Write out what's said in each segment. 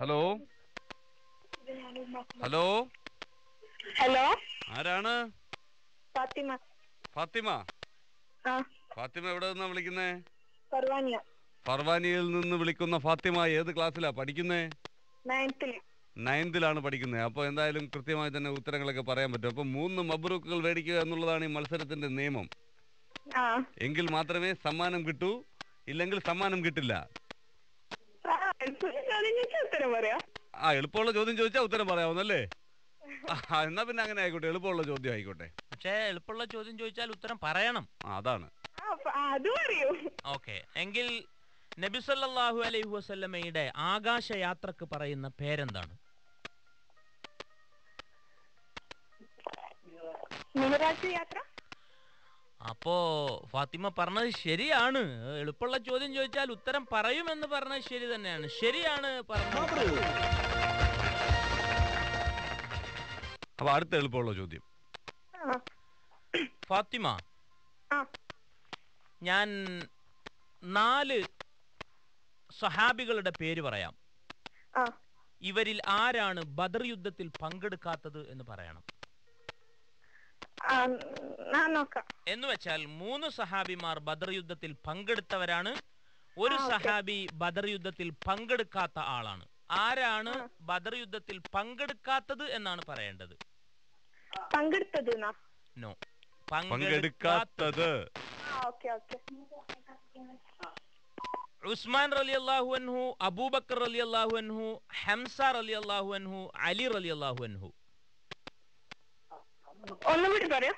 Hello hello hello, ആരാണ്? ഫാത്തിമ. ഫാത്തിമ. ആ, ഫാത്തിമ എവിടെ നിന്നാ വിളിക്കുന്നേ? പർവാനിയ. പർവാനിയിൽ നിന്ന് വിളിക്കുന്ന ഫാത്തിമ ഏത് ക്ലാസ്സിലാ പഠിക്കുന്നേ? 9th. 9th പഠിക്കുന്നത്. അപ്പോൾ എന്തായാലും കൃത്യമായി തന്നെ ഉത്തരങ്ങളൊക്കെ പറയാൻ പറ്റും. അപ്പോൾ 3 മബ്രൂക്കുകൾ മേടിക്കുക എന്നുള്ളതാണ് ഈ മത്സരത്തിന്റെ നിയമം. ആ, എങ്കിൽ മാത്രമേ സമ്മാനം കിട്ടൂ, ഇല്ലെങ്കിൽ സമ്മാനം കിട്ടില്ല. ഉത്തരം പറയാ. എളുപ്പമുള്ള ചോദ്യം ചോദിച്ചാൽ ഉത്തരം പറയാവുന്നല്ലേ? എന്നാ പിന്നെ അങ്ങനെ ആയിക്കോട്ടെ, എളുപ്പമുള്ള ചോദ്യം ആയിക്കോട്ടെ. പക്ഷേ എളുപ്പമുള്ള ചോദ്യം ചോദിച്ചാൽ ഉത്തരം പറയണം. അതാണ്. അത് പറയൂ. ഓക്കെ, എങ്കിൽ നബി സല്ലല്ലാഹു അലൈഹി വസല്ലമയുടെ ആകാശയാത്രക്ക് പറയുന്ന പേരെന്താണ്? മിഹ്റാജ് യാത്ര. അപ്പോ ഫാത്തിമ പറഞ്ഞത് ശരിയാണ്. എളുപ്പമുള്ള ചോദ്യം ചോദിച്ചാൽ ഉത്തരം പറയുമെന്ന് പറഞ്ഞത് ശരി തന്നെയാണ്. ശരിയാണ് പറഞ്ഞത്. അപ്പൊ അടുത്ത എളുപ്പമുള്ള ചോദ്യം. ഫാത്തിമ, ആ, ഞാൻ 4 സഹാബികളുടെ പേര് പറയാം. ആ, ഇവരിൽ ആരാണ് ബദർ യുദ്ധത്തിൽ പങ്കെടുക്കാത്തത് എന്ന് പറയണം. ഞാൻ നോക്കാം. എന്ന് വെച്ചാൽ 3 സഹാബിമാർ ബദർ യുദ്ധത്തിൽ പങ്കെടുത്തവരാണ്. ഒരു സഹാബി ബദർ യുദ്ധത്തിൽ പങ്കെടുക്കാത്ത ആളാണ്. ആരാണ് ബദർ യുദ്ധത്തിൽ പങ്കെടുക്കാത്തത് എന്നാണ് പറയേണ്ടത്. പങ്കെടുത്തത്. നോ, പങ്കെടുക്കാത്തത്. ഉസ്മാൻ റളിയല്ലാഹു അൻഹു, അബൂബക്കർ റളിയല്ലാഹു അൻഹു, ഹംസ റളിയല്ലാഹു അൻഹു, അലി റളിയല്ലാഹു അൻഹു. ഒന്നുകൂടി പറയാം.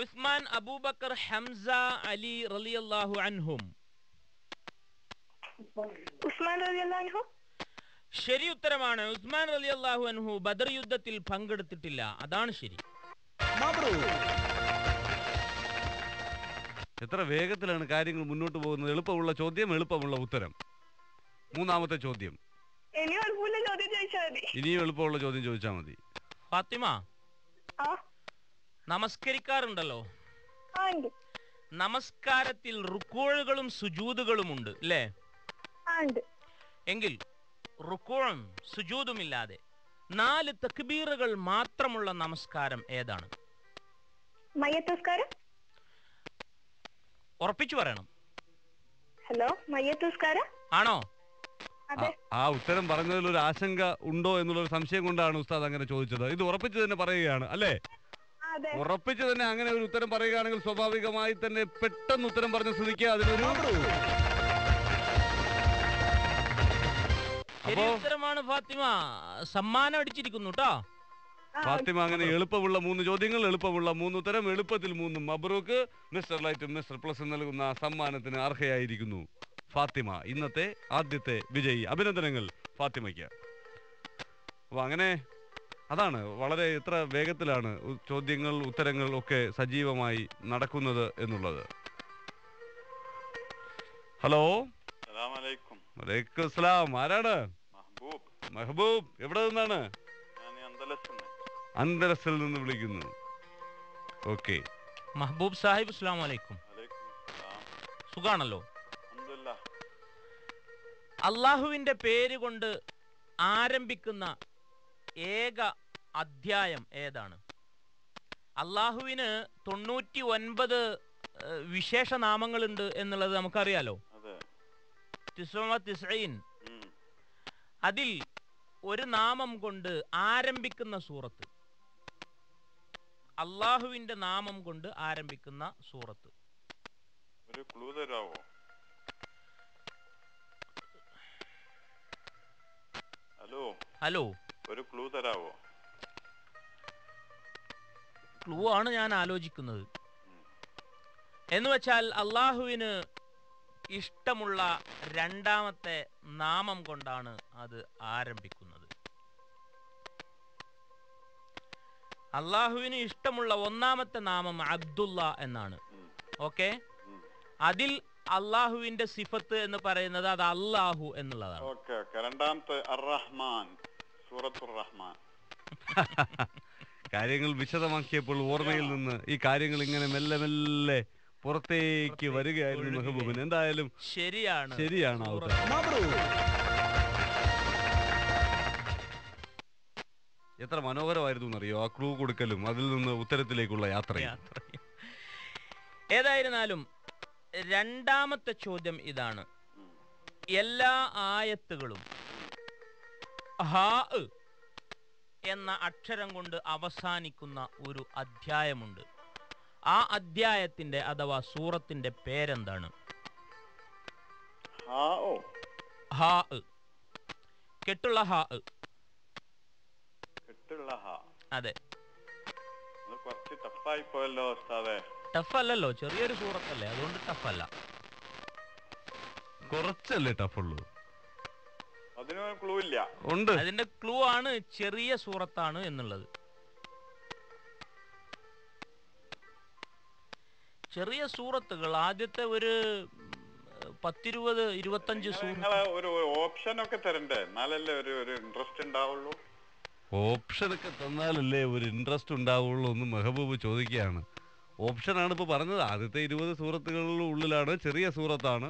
ഉസ്മാൻ, അബൂബക്കർ, ഹംസ, അലി റളിയല്ലാഹു അൻഹും. ഉസ്മാൻ റളിയല്ലാഹു അൻഹു ശരി ഉത്തരമാണ്. ഉസ്മാൻ റളിയല്ലാഹു അൻഹു ബദർ യുദ്ധത്തിൽ പങ്കെടുത്തിട്ടില്ല. അതാണ് ശരി. എത്ര വേഗത്തിലാണ് കാര്യങ്ങൾ മുന്നോട്ട് പോകുന്നത്. എളുപ്പമുള്ള ചോദ്യം, എളുപ്പമുള്ള ഉത്തരം. 3ാമത്തെ ചോദ്യം. ഇനിയും എളുപ്പമുള്ള ചോദ്യം ചോദിച്ചാൽ മതി. ഇനിയും എളുപ്പമുള്ള ചോദ്യം ചോദിച്ചാൽ മതി. ഫാത്തിമ, നമസ്കരിക്കാറുണ്ടല്ലോ. നമസ്കാരത്തിൽ റുക്കൂഴുകളും സുജൂദുകളും ഉണ്ട് അല്ലേ? എങ്കിൽ റുക്കൂഴും സുജൂദുമില്ലാതെ 4 തക്ബീറുകൾ മാത്രമുള്ള നമസ്കാരം ഏതാണ്? മയ്യത്ത് നിസ്കാരം. ഉറപ്പിച്ചു പറയണം. ഹലോ, മയ്യത്ത് നിസ്കാരം ആണോ? ആ ഉത്തരം പറഞ്ഞതിൽ ഒരു ആശങ്ക ഉണ്ടോ എന്നുള്ളൊരു സംശയം കൊണ്ടാണ് ഉസ്താദ് അങ്ങനെ ചോദിച്ചത്. ഇത് ഉറപ്പിച്ചു തന്നെ പറയുകയാണ് അല്ലേ? ഉറപ്പിച്ചു തന്നെ അങ്ങനെ ഒരു ഉത്തരം പറയുകയാണെങ്കിൽ സ്വാഭാവികമായി തന്നെ പെട്ടെന്ന് ഉത്തരം പറഞ്ഞ സ്ഥിതിക്ക് അതിനൊരു ഉത്തരമാണ് ഫാത്തിമ. സമ്മാനം അടിച്ചിരിക്കുന്നു കേട്ടോ. ഫാത്തിമ അങ്ങനെ എളുപ്പമുള്ള 3 ചോദ്യങ്ങൾ, എളുപ്പമുള്ള 3 ഉത്തരം, എളുപ്പത്തിൽ 3 മബ്രൂക്ക്. മിസ്റ്റർ ലൈറ്റും മിസ്റ്റർ പ്ലസ് നൽകുന്ന സമ്മാനത്തിന് അർഹയായിരിക്കുന്നു ഫാത്തിമ, ഇന്നത്തെ ആദ്യത്തെ വിജയി. അഭിനന്ദനങ്ങൾ ഫാത്തിമയ്ക്ക്. അപ്പൊ അങ്ങനെ അതാണ് വളരെ എത്ര വേഗത്തിലാണ് ചോദ്യങ്ങൾ, ഉത്തരങ്ങൾ ഒക്കെ സജീവമായി നടക്കുന്നത് എന്നുള്ളത്. ഹലോ, വലൈക്കും അസ്സലാം. ആരാണ്? മെഹബൂബ്. എവിടെ നിന്നാണ്? അന്തരസിൽ നിന്ന് വിളിക്കുന്നു. ഓക്കെ മെഹബൂബ് സാഹിബ്, അസ്സലാമു അലൈക്കും. സുഖാണല്ലോ? അള്ളാഹുവിന്റെ പേര് കൊണ്ട് ആരംഭിക്കുന്ന ഏക അധ്യായം ഏതാണ്? അള്ളാഹുവിന് 99 വിശേഷനാമങ്ങളുണ്ട് എന്നുള്ളത് നമുക്കറിയാലോ. 99. അതിൽ ഒരു നാമം കൊണ്ട് ആരംഭിക്കുന്ന സൂറത്ത്, അള്ളാഹുവിന്റെ നാമം കൊണ്ട് ആരംഭിക്കുന്ന സൂറത്ത്. ഒരു ക്ലൂ തരാവോ? ഹലോ, ഒരു ക്ലൂ തരാവോ? ക്ലൂ ആണ് ഞാൻ ആലോചിക്കുന്നത്. എന്ന് വെച്ചാൽ അള്ളാഹുവിന് ഇഷ്ടമുള്ള 2ാമത്തെ നാമം കൊണ്ടാണ് അത് ആരംഭിക്കുന്നത്. അള്ളാഹുവിന് ഇഷ്ടമുള്ള 1ാമത്തെ നാമം അബ്ദുള്ള എന്നാണ്. ഓക്കെ, അതിൽ അള്ളാഹുവിന്റെ സിഫത്ത് എന്ന് പറയുന്നത് അത് അല്ലാഹു എന്നുള്ളതാണ്. 2ാമത്തെ അർ-റഹ്മാൻ, സൂറത്തുർ റഹ്മാൻ. കാര്യങ്ങൾ വിശദമാക്കിയപ്പോൾ ഓർമ്മയിൽ നിന്ന് ഈ കാര്യങ്ങൾ ഇങ്ങനെ മെല്ലെ മെല്ലെ പുറത്തേക്ക് വരികയായിരുന്നു മെഹബൂബിന്. എന്തായാലും ശരിയാണ്. ശരിയാണ്. എത്ര മനോഹരമായിരുന്നു എന്നറിയോ ആ ക്ലൂ കൊടുക്കലും അതിൽ നിന്ന് ഉത്തരത്തിലേക്കുള്ള യാത്രയും. ഏതായിരുന്നാലും രണ്ടാമത്തെ ചോദ്യം ഇതാണ്. എല്ലാ ആയത്തുകളും ഹാ എന്ന അക്ഷരം കൊണ്ട് അവസാനിക്കുന്ന ഒരു അധ്യായമുണ്ട്. ആ അധ്യായത്തിന്റെ അഥവാ സൂറത്തിന്റെ പേരെന്താണ്? ഹാ, കെട്ടുള്ള ഹാ. അതെ. കുറച്ച് ടഫായി പോയല്ലോ ഉസ്താദേ. ടഫല്ലല്ലോ, ചെറിയൊരു സൂറത്തല്ലേ, അതുകൊണ്ട് ടഫല്ല. കുറച്ചല്ലേ ടഫുള്ളൂ. അതിന് ക്ലൂ ഇല്ല. ഉണ്ട്. അതിന്റെ ക്ലൂ ആണ് ചെറിയ സൂറത്താണ് എന്നുള്ളത്. ചെറിയ സൂറത്തുകൾ ആദ്യത്തെ ഒരു 10-20-25 ഒരു ഓപ്ഷൻ ഒക്കെ തരണ്ടേ, എന്നാലല്ലേ ഒരു ഇൻട്രസ്റ്റ് ഉണ്ടാവുള്ളൂ. ഓപ്ഷൻ ഒക്കെ തന്നാലല്ലേ ഒരു ഇൻട്രസ്റ്റ് ഉണ്ടാവുള്ളൂ എന്ന് മെഹബൂബ് ചോദിക്കുകയാണ്. ഓപ്ഷനാണ് ഇപ്പൊ പറഞ്ഞത്. ആദ്യത്തെ 20 സൂറത്തുകളുടെ ഉള്ളിലാണ്, ചെറിയ സൂറത്താണ്.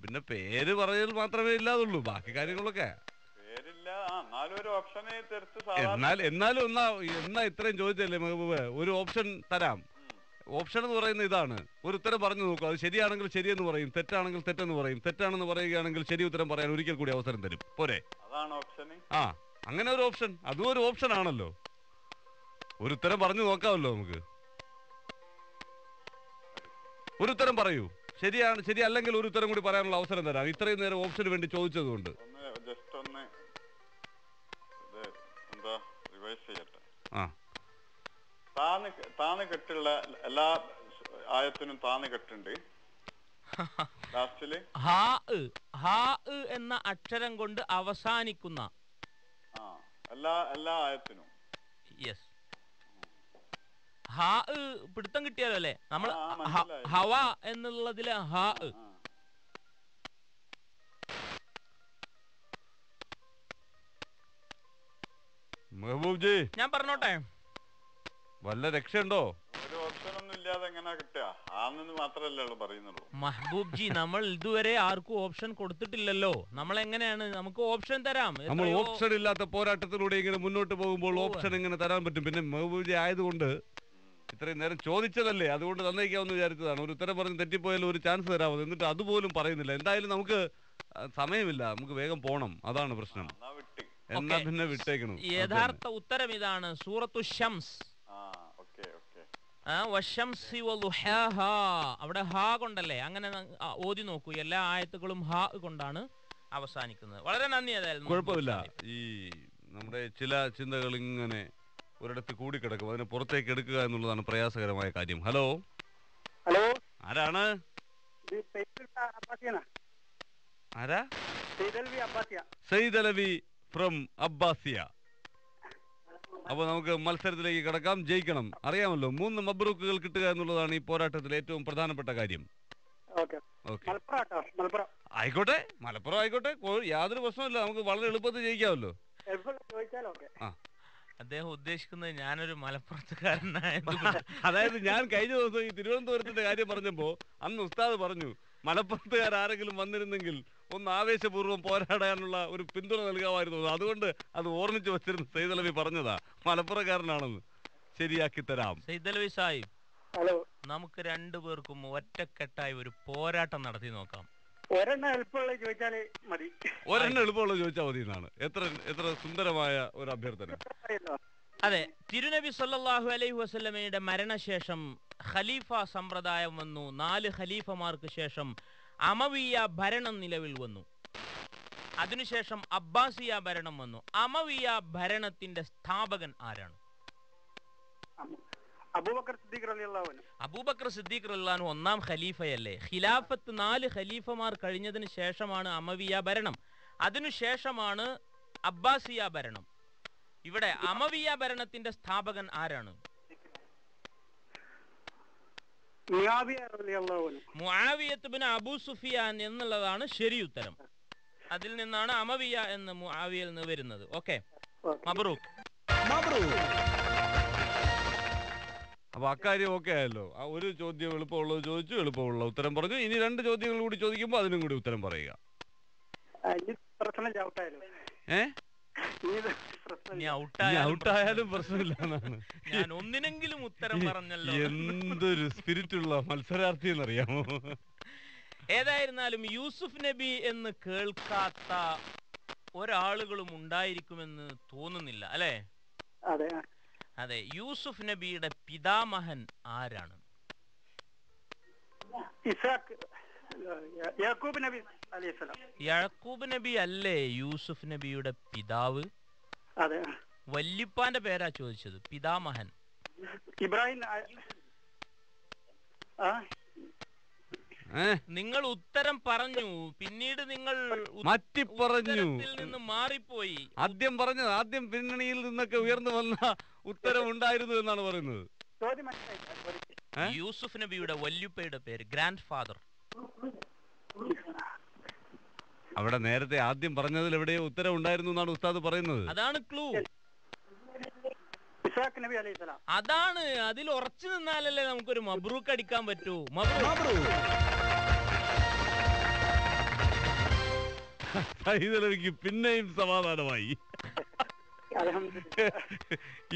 പിന്നെ പേര് പറഞ്ഞത് മാത്രമേ ഇല്ലാതുള്ളൂ, ബാക്കി കാര്യങ്ങളൊക്കെ പേരില്ല. എന്നാലും എന്നാ ഇത്രയും ചോദിച്ചല്ലേ മെഹബൂബ്, ഒരു ഓപ്ഷൻ തരാം. ഓപ്ഷൻ എന്ന് പറയുന്നത് ഇതാണ്. ഒരു ഉത്തരം പറഞ്ഞു നോക്കൂ. അത് ശരിയാണെങ്കിൽ ശരിയെന്ന് പറയും, തെറ്റാണെങ്കിൽ തെറ്റെന്ന് പറയും. തെറ്റാണെന്ന് പറയുകയാണെങ്കിൽ ശരി ഉത്തരം പറയാൻ ഒരിക്കൽ കൂടി അവസരം തരും. പോരെ? ആ, അങ്ങനെ ഒരു ഓപ്ഷൻ. അതും ഒരു ഓപ്ഷൻ ആണല്ലോ. ഒരു ഉത്തരം പറഞ്ഞു നോക്കാമല്ലോ നമുക്ക്. ഒരു ഉത്തരം പറയൂ. ശരി അല്ലെങ്കിൽ ഒരു ഉത്തരം കൂടി പറയാനുള്ള അവസരം തരാം. ഇത്രയും നേരം ഓപ്ഷന് വേണ്ടി ചോദിച്ചതുകൊണ്ട്. താന്ന് കെട്ടുള്ള എല്ലാ ആയത്തിനും താന്ന് കെട്ടുണ്ട്. ഹാ എന്ന അക്ഷരം കൊണ്ട് അവസാനിക്കുന്ന എല്ലാ ആയത്തിനും. യെസ്. ഹാ പിടുത്തം കിട്ടിയാലോ അല്ലേ? നമ്മൾ ഹവ എന്നുള്ളതിലെ ഹാ. മെഹബൂബ് ജി, ഞാൻ പറഞ്ഞോട്ടെ, വല്ല രക്ഷയുണ്ടോ? ഒരു ഓപ്ഷൻ ഒന്നും ഇല്ലാതെ എങ്ങനെ കിട്ടുക? ആണെന്ന് മാത്രമല്ലേ പറയുന്നുള്ളൂ. മെഹബൂബ് ജി, നമ്മൾ ഇതുവരെ ആർക്കും ഓപ്ഷൻ കൊടുത്തിട്ടില്ലല്ലോ. നമ്മൾ എങ്ങനെയാണ്? നമുക്ക് ഓപ്ഷൻ തരാം. നമ്മൾ ഓപ്ഷൻ ഇല്ലാത്ത പോരാട്ടത്തിലൂടെ ഇങ്ങനെ മുന്നോട്ട് പോകുമ്പോൾ ഓപ്ഷൻ എങ്ങനെ തരാൻ പറ്റും? പിന്നെ മെഹബൂബ് ജി ആയതുകൊണ്ട് ഇത്രയും നേരം ചോദിച്ചതല്ലേ, അതുകൊണ്ട് തന്നേക്കാമെന്ന് വിചാരിച്ചതാണ്. ഒരു ഉത്തരം പറഞ്ഞ് തെറ്റിപ്പോയാലും ഒരു ചാൻസ് തരാമോ? എന്നിട്ട് അതുപോലും പറയുന്നില്ല. എന്തായാലും നമുക്ക് സമയമില്ല, നമുക്ക് വേഗം പോണം. അതാണ് പ്രശ്നം. എന്നാ പിന്നെ വിട്ടേക്കണം. യഥാർത്ഥ ഉത്തരം ഇതാണ്, സൂറത്തു ശംസ്. അവിടെ ഹാ കൊണ്ടല്ലേ, അങ്ങനെ ഓതി നോക്കൂ. എല്ലാ ആയത്തുകളും ഹാ കൊണ്ടാണ് അവസാനിക്കുന്നത്. വളരെ നന്ദി. ഏതായാലും കുഴപ്പമില്ല. ഈ നമ്മുടെ ചില ചിന്തകൾ ഇങ്ങനെ ഒരിടത്ത് കൂടിക്കിടക്കും, അതിനെ പുറത്തേക്ക് എടുക്കുക എന്നുള്ളതാണ് പ്രയാസകരമായ കാര്യം. ഹലോ, ആരാണ്? ആരാ? സെയ്ദ് അലവി ഫ്രം അബ്ബാസിയ. അപ്പൊ നമുക്ക് മത്സരത്തിലേക്ക് കിടക്കാം. ജയിക്കണം, അറിയാമല്ലോ. 3 മബ്രൂക്കുകൾ കിട്ടുക എന്നുള്ളതാണ് ഈ പോരാട്ടത്തിൽ ഏറ്റവും പ്രധാനപ്പെട്ട കാര്യം. ആയിക്കോട്ടെ, മലപ്പുറം ആയിക്കോട്ടെ, യാതൊരു പ്രശ്നമില്ല. നമുക്ക് വളരെ എളുപ്പത്തിൽ ജയിക്കാമല്ലോ. അദ്ദേഹം ഉദ്ദേശിക്കുന്നത് ഞാനൊരു മലപ്പുറത്തുകാരനായത്. അതായത് ഞാൻ കഴിഞ്ഞ ദിവസം ഈ തിരുവനന്തപുരത്തിന്റെ കാര്യം പറഞ്ഞപ്പോ അന്ന് ഉസ്താദ് പറഞ്ഞു, മലപ്പുറത്തുകാരെങ്കിലും വന്നിരുന്നെങ്കിൽ ഒന്ന് ആവേശപൂർവ്വം പോരാടാനുള്ള ഒരു പിന്തുണ നൽകാമായിരുന്നു. അതുകൊണ്ട് അത് ഓർമ്മിച്ച് വെച്ചിരുന്നു. സെയ്ദ് അലവി പറഞ്ഞതാ മലപ്പുറക്കാരനാണെന്ന്. ശരിയാക്കി തരാം. സെയ്ദ് അലവി സാഹിബ്, നമുക്ക് രണ്ടുപേർക്കും ഒറ്റക്കെട്ടായി ഒരു പോരാട്ടം നടത്തി നോക്കാം. ഒരെണ്ണം എളുപ്പമുള്ളത് ചോദിച്ചാൽ മതി. ഒരെണ്ണം എളുപ്പമുള്ളത് ചോദിച്ചാൽ മതി എന്നാണ്. എത്ര സുന്ദരമായ ഒരു അഭ്യർത്ഥന. അതെ, തിരുനബി സല്ലല്ലാഹു അലൈഹി വസല്ലമയുടെ മരണശേഷം ഖലീഫ സമ്പ്രദായം വന്നു. 4 ഖലീഫമാർക്ക് ശേഷം അമവിയ ഭരണം നിലവിൽ വന്നു. അതിനുശേഷം അബ്ബാസിയ ഭരണം വന്നു. അമവിയ ഭരണത്തിന്റെ സ്ഥാപകൻ ആരാണ്? അബൂബക്കർ സിദ്ദീഖ് റളിയല്ലാഹു അൻഹു. അബൂബക്കർ സിദ്ദീഖ് റളിയല്ലാഹു അൻഹു ഒന്നാം ഖലീഫയല്ലേ? ഖിലാഫത്ത് 4 ഖലീഫമാർ കഴിഞ്ഞതിന് ശേഷമാണ് അമവിയ ഭരണം. അതിനുശേഷമാണ് അബ്ബാസിയ ഭരണം. ഇവിടെ അമവിയ ഭരണത്തിന്റെ സ്ഥാപകൻ ആരാണ്? മുആവിയത്ത് ബിൻ അബൂ സുഫിയാൻ എന്നുള്ളതാണ് ശരി ഉത്തരം. അതിൽ നിന്നാണ് അമവിയ എന്ന് മുആവിയയിൽ നിന്ന് വരുന്നത്. ഓക്കെ, മബ്രൂക്ക്. അപ്പൊ അക്കാര്യം ഓക്കെ ആയല്ലോ. ആ ഒരു ചോദ്യം എളുപ്പമുള്ളത് ചോദിച്ചു, എളുപ്പമുള്ള ഉത്തരം പറഞ്ഞു. ഇനി 2 ചോദ്യങ്ങൾ കൂടി ചോദിക്കുമ്പോൾ അതിനും കൂടി ഉത്തരം പറയുക. ഇനി ഔട്ടായാലും പ്രശ്നമില്ല എന്നാണ്. ഞാൻ ഒന്നിനെങ്കിലും ഉത്തരം പറഞ്ഞല്ലോ. എന്തൊരു സ്പിരിറ്റുള്ള മത്സരാർത്ഥി എന്നറിയാമോ? ഏതായിരുന്നാലും യൂസുഫ് നബി എന്ന് കേൾക്കാത്ത ഒരാളുകളും ഉണ്ടായിരിക്കുമെന്ന് തോന്നുന്നില്ല, അല്ലേ? അതെ. അതെ. യൂസുഫ് നബിയുടെ പിതാമഹൻ ആരാണ്? യാക്കൂബ് നബി അലൈഹിസ്സലാം. യാക്കൂബ് നബി അല്ലേ യൂസുഫ് നബിയുടെ പിതാവ്? അതെ. വല്യപ്പാന്റെ പേരാ ചോദിച്ചത്, പിതാമഹൻ. ഇബ്രാഹിം. നിങ്ങൾ ഉത്തരം പറഞ്ഞു, പിന്നീട് നിങ്ങൾ പറഞ്ഞു നിന്ന് മാറിപ്പോയി. ആദ്യം പിന്നണിയിൽ നിന്നൊക്കെ ഉയർന്നു വന്ന ഉത്തരം ഉണ്ടായിരുന്നു എന്നാണ് പറയുന്നത്. യൂസുഫ് നബിയുടെ വല്യുപ്പയുടെ പേര്, ഗ്രാൻഡ് ഫാദർ. അവിടെ നേരത്തെ ആദ്യം പറഞ്ഞതിൽ എവിടെയോ ഉത്തരം ഉണ്ടായിരുന്നു എന്നാണ് ഉസ്താദ് പറയുന്നത്. അതാണ് ക്ലൂ. അതാണ്. അതിൽ ഉറച്ചു നിന്നാലല്ലേ നമുക്കൊരു മബ്രൂക്ക് അടിക്കാൻ പറ്റൂ. സൈദലവിക്ക് പിന്നെയും സമാധാനമായി.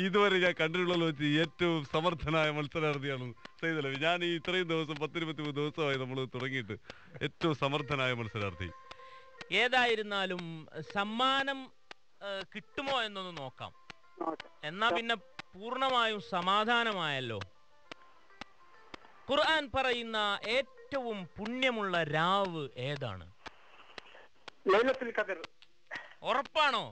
ഇതുവരെ ഞാൻ കണ്ടിട്ടുള്ളത് വെച്ച് ഏറ്റവും സമർത്ഥനായ മത്സരാർത്ഥിയാണ് സൈദലവി. ഞാൻ ഈ ഇത്രയും ദിവസം 10-23 ദിവസമായി നമ്മൾ തുടങ്ങിയിട്ട് ഏറ്റവും സമർത്ഥനായ മത്സരാർത്ഥി. ഏതായിരുന്നാലും സമ്മാനം കിട്ടുമോ എന്നൊന്ന് നോക്കാം. എന്നാ പിന്നെ പൂർണ്ണമായും സമാധാനമായല്ലോ. ഖുർആൻ പറയുന്ന ഏറ്റവും പുണ്യമുള്ള രാവ് ഏതാണ്? ലൈലത്തുൽ ഖദർ. ഉറപ്പാണോ?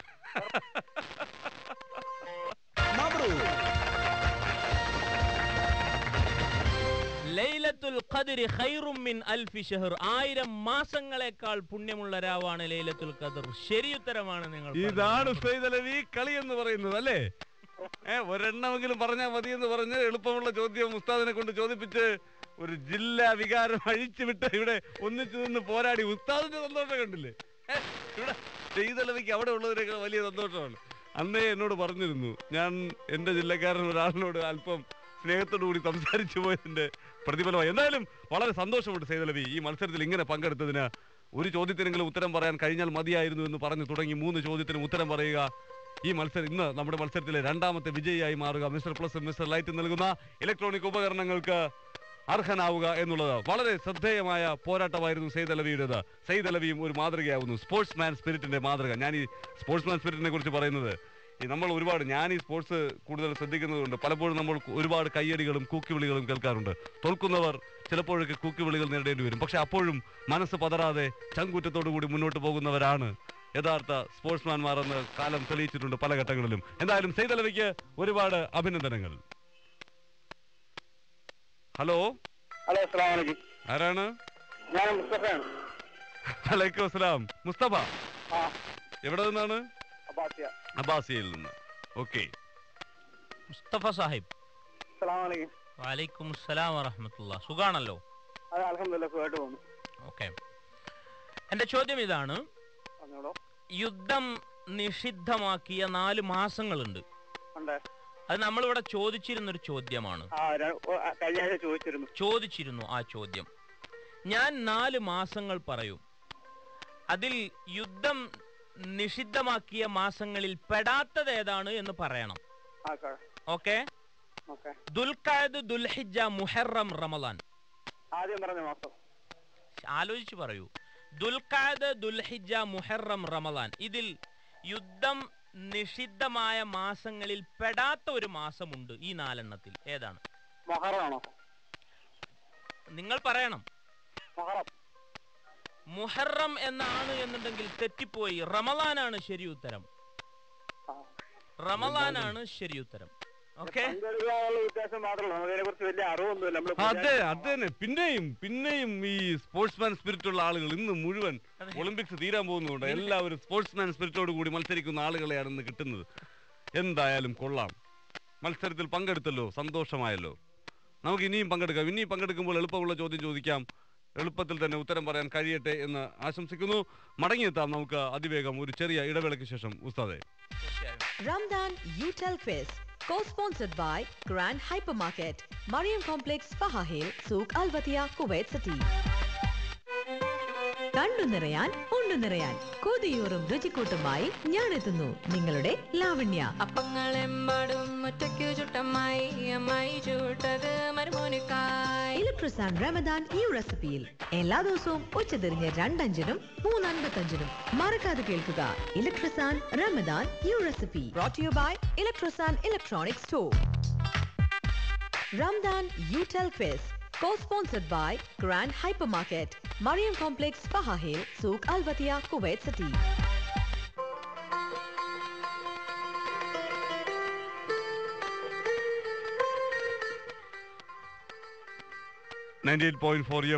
ലൈലത്തുൽ ഖദ്രി ഖൈറും മിൻ അൽഫി ഷഹർ. 1000 മാസങ്ങളെക്കാൾ പുണ്യമുള്ള രാവാണ് ലൈലത്തുൽ ഖദർ. ശരിയുത്തരമാണ് നിങ്ങൾ. ഇതാണ് സൈദലവി കളി എന്ന് പറയുന്നത്, അല്ലേ? ഒരെണ്ണമെങ്കിലും പറഞ്ഞാൽ മതി എന്ന് പറഞ്ഞ് എളുപ്പമുള്ള ചോദ്യം ഉസ്താദിനെ കൊണ്ട് ചോദിപ്പിച്ച് ഒരു ജില്ലാ വികാരം അഴിച്ചുവിട്ട് ഇവിടെ ഒന്നിച്ചു നിന്ന് പോരാടി ഉസ്താദിന്റെ സന്തോഷം കണ്ടില്ലേ? ഇവിടെ സൈദലവിക്ക് അവിടെ ഉള്ളവരെക്കാൾ വലിയ സന്തോഷമാണ്. അന്നേ എന്നോട് പറഞ്ഞിരുന്നു, ഞാൻ എന്റെ ജില്ലക്കാരൻ ഒരാളിനോട് അല്പം സ്നേഹത്തോടു കൂടി സംസാരിച്ചു പോയതിന്റെ പ്രതിഫലമായി. എന്തായാലും വളരെ സന്തോഷമുണ്ട് സൈദലവി ഈ മത്സരത്തിൽ ഇങ്ങനെ പങ്കെടുത്തതിന്. ഒരു ചോദ്യത്തിനെങ്കിലും ഉത്തരം പറയാൻ കഴിഞ്ഞാൽ മതിയായിരുന്നു എന്ന് പറഞ്ഞു തുടങ്ങി 3 ചോദ്യത്തിന് ഉത്തരം പറയുക. ഈ മത്സരം ഇന്ന് നമ്മുടെ മത്സരത്തിലെ രണ്ടാമത്തെ വിജയിയായി മാറുക, മിസ്റ്റർ പ്ലസ് മിസ്റ്റർ ലൈറ്റ് നൽകുന്ന ഇലക്ട്രോണിക് ഉപകരണങ്ങൾക്ക് അർഹനാവുക എന്നുള്ളത് വളരെ ശ്രദ്ധേയമായ പോരാട്ടമായിരുന്നു സൈദലവിയുടേത്. സൈദലവിയും ഒരു മാതൃകയാവുന്നു, സ്പോർട്സ്മാൻ സ്പിരിറ്റിന്റെ മാതൃക. ഞാൻ ഈ സ്പോർട്സ്മാൻ സ്പിരിറ്റിനെ കുറിച്ച് പറയുന്നത്, നമ്മൾ ഒരുപാട്, ഞാൻ ഈ സ്പോർട്സ് കൂടുതൽ ശ്രദ്ധിക്കുന്നതുകൊണ്ട് പലപ്പോഴും നമ്മൾ ഒരുപാട് കയ്യടികളും കൂക്കിവിളികളും കേൾക്കാറുണ്ട്. തോൽക്കുന്നവർ ചിലപ്പോഴൊക്കെ കൂക്കിവിളികൾ നേരിടേണ്ടി വരും. പക്ഷെ അപ്പോഴും മനസ്സ് പതറാതെ ചങ്കൂറ്റത്തോടു കൂടി മുന്നോട്ട് പോകുന്നവരാണ് യഥാർത്ഥ സ്പോർട്സ്മാൻമാർ എന്ന് കാലം തെളിയിച്ചിട്ടുണ്ട് പല ഘട്ടങ്ങളിലും. എന്തായാലും സൈദലവിക്ക് ഒരുപാട് അഭിനന്ദനങ്ങൾ. ഹലോ. ആരാണ്? വലൈക്കും അസ്സലാം. മുസ്തഫ. എവിടെ നിന്നാണ്? അബ്ബാസിയയിൽ നിന്ന്. ഓക്കെ. മുസ്തഫ സാഹിബ്. വലൈക്കും അസ്സലാം വറഹ്മത്തുള്ളാഹി. സുഖാണല്ലോ? ഓക്കെ. എന്റെ ചോദ്യം ഇതാണ്, യുദ്ധം നിഷിദ്ധമാക്കിയ 4 മാസങ്ങളുണ്ട്. അത് നമ്മളിവിടെ ചോദിച്ചിരുന്നൊരു ചോദ്യമാണ്. ചോദിച്ചിരുന്നു ആ ചോദ്യം. ഞാൻ 4 മാസങ്ങൾ പറയും, അതിൽ യുദ്ധം നിഷിദ്ധമാക്കിയ മാസങ്ങളിൽ പെടാത്തത് ഏതാണ് എന്ന് പറയണം. ഓക്കെ? ദുൽഖഅദ്, ദുൽഹിജ്ജ, മുഹറം, റമളാൻ. ആദ്യം പറഞ്ഞ മാസം ആലോചിച്ച് പറയൂ. ദുൽഖഅദ്, ദുൽഹിജ്ജ, മുഹറം, റമളാൻ. ഇതിൽ യുദ്ധം നിഷിദ്ധമായ മാസങ്ങളിൽ പെടാത്ത ഒരു മാസമുണ്ട്. ഈ 4 എണ്ണത്തിൽ ഏതാണ്? മുഹറമാണോ? നിങ്ങൾ പറയണം. മുഹറം എന്നാണ് എന്നുണ്ടെങ്കിൽ തെറ്റിപ്പോയി. റമളാനാണ് ശരി ഉത്തരം. റമളാനാണ് ശരി ഉത്തരം. ഓക്കെ. അതെ അതന്നെ. പിന്നെയും ഈ സ്പോർട്സ്മാൻ സ്പിരിറ്റ് ഉള്ള ആളുകൾ ഇന്ന് മുഴുവൻ ഒളിമ്പിക്സ് തീരാൻ പോകുന്നതുകൊണ്ട് എല്ലാവരും സ്പോർട്സ്മാൻ സ്പിരിറ്റോട് കൂടി മത്സരിക്കുന്ന ആളുകളെയാണ് ഇന്ന് കിട്ടുന്നത്. എന്തായാലും കൊള്ളാം. മത്സരത്തിൽ പങ്കെടുത്തല്ലോ, സന്തോഷമായല്ലോ. നമുക്ക് ഇനിയും പങ്കെടുക്കാം. ഇനിയും പങ്കെടുക്കുമ്പോൾ എളുപ്പമുള്ള ചോദ്യം ചോദിക്കാം. എളുപ്പത്തിൽ തന്നെ ഉത്തരം പറയാൻ കഴിയട്ടെ എന്ന് ആശംസിക്കുന്നു. മടങ്ങിയെത്താം നമുക്ക് അതിവേഗം ഒരു ചെറിയ ഇടവേളയ്ക്ക് ശേഷം. ഉസ്താദേ, Ramadan UTEL Quiz, co-sponsored by Grand Hypermarket, Mariam Complex, Faha Hill, Souk Al Watia, Kuwait City. കണ്ടു നിറയാൻ ഉണ്ടു നിറയാൻ കൊതിയൂറും രുചിക്കൂട്ടുമായി ഞാനെത്തുന്നു നിങ്ങളുടെ ലാവണ്യ. അപ്പങ്ങളെമ്പാടും ഒറ്റയ്ക്കു ചുട്ടമ്മായി അമ്മായി ചൂട്ടത് മരുമോനിക്കായി. ഇലക്ട്രിസാൻ റമദാൻ ഈ റെസിപ്പിയിൽ എല്ലാ ദിവസവും ഉച്ചതിരിഞ്ഞ് 2:05-നും 3:55-നും മറക്കാതെ കേൾക്കുക. ഇലക്ട്രിസാൻ റമദാൻ ഈ recipe brought to you by ഇലക്ട്രിസാൻ electronic store. Ramadan UTEL Quiz co-sponsored by Grand Hypermarket, Mariam Complex, Faha Hill, Souk Al Watia, Kuwait City.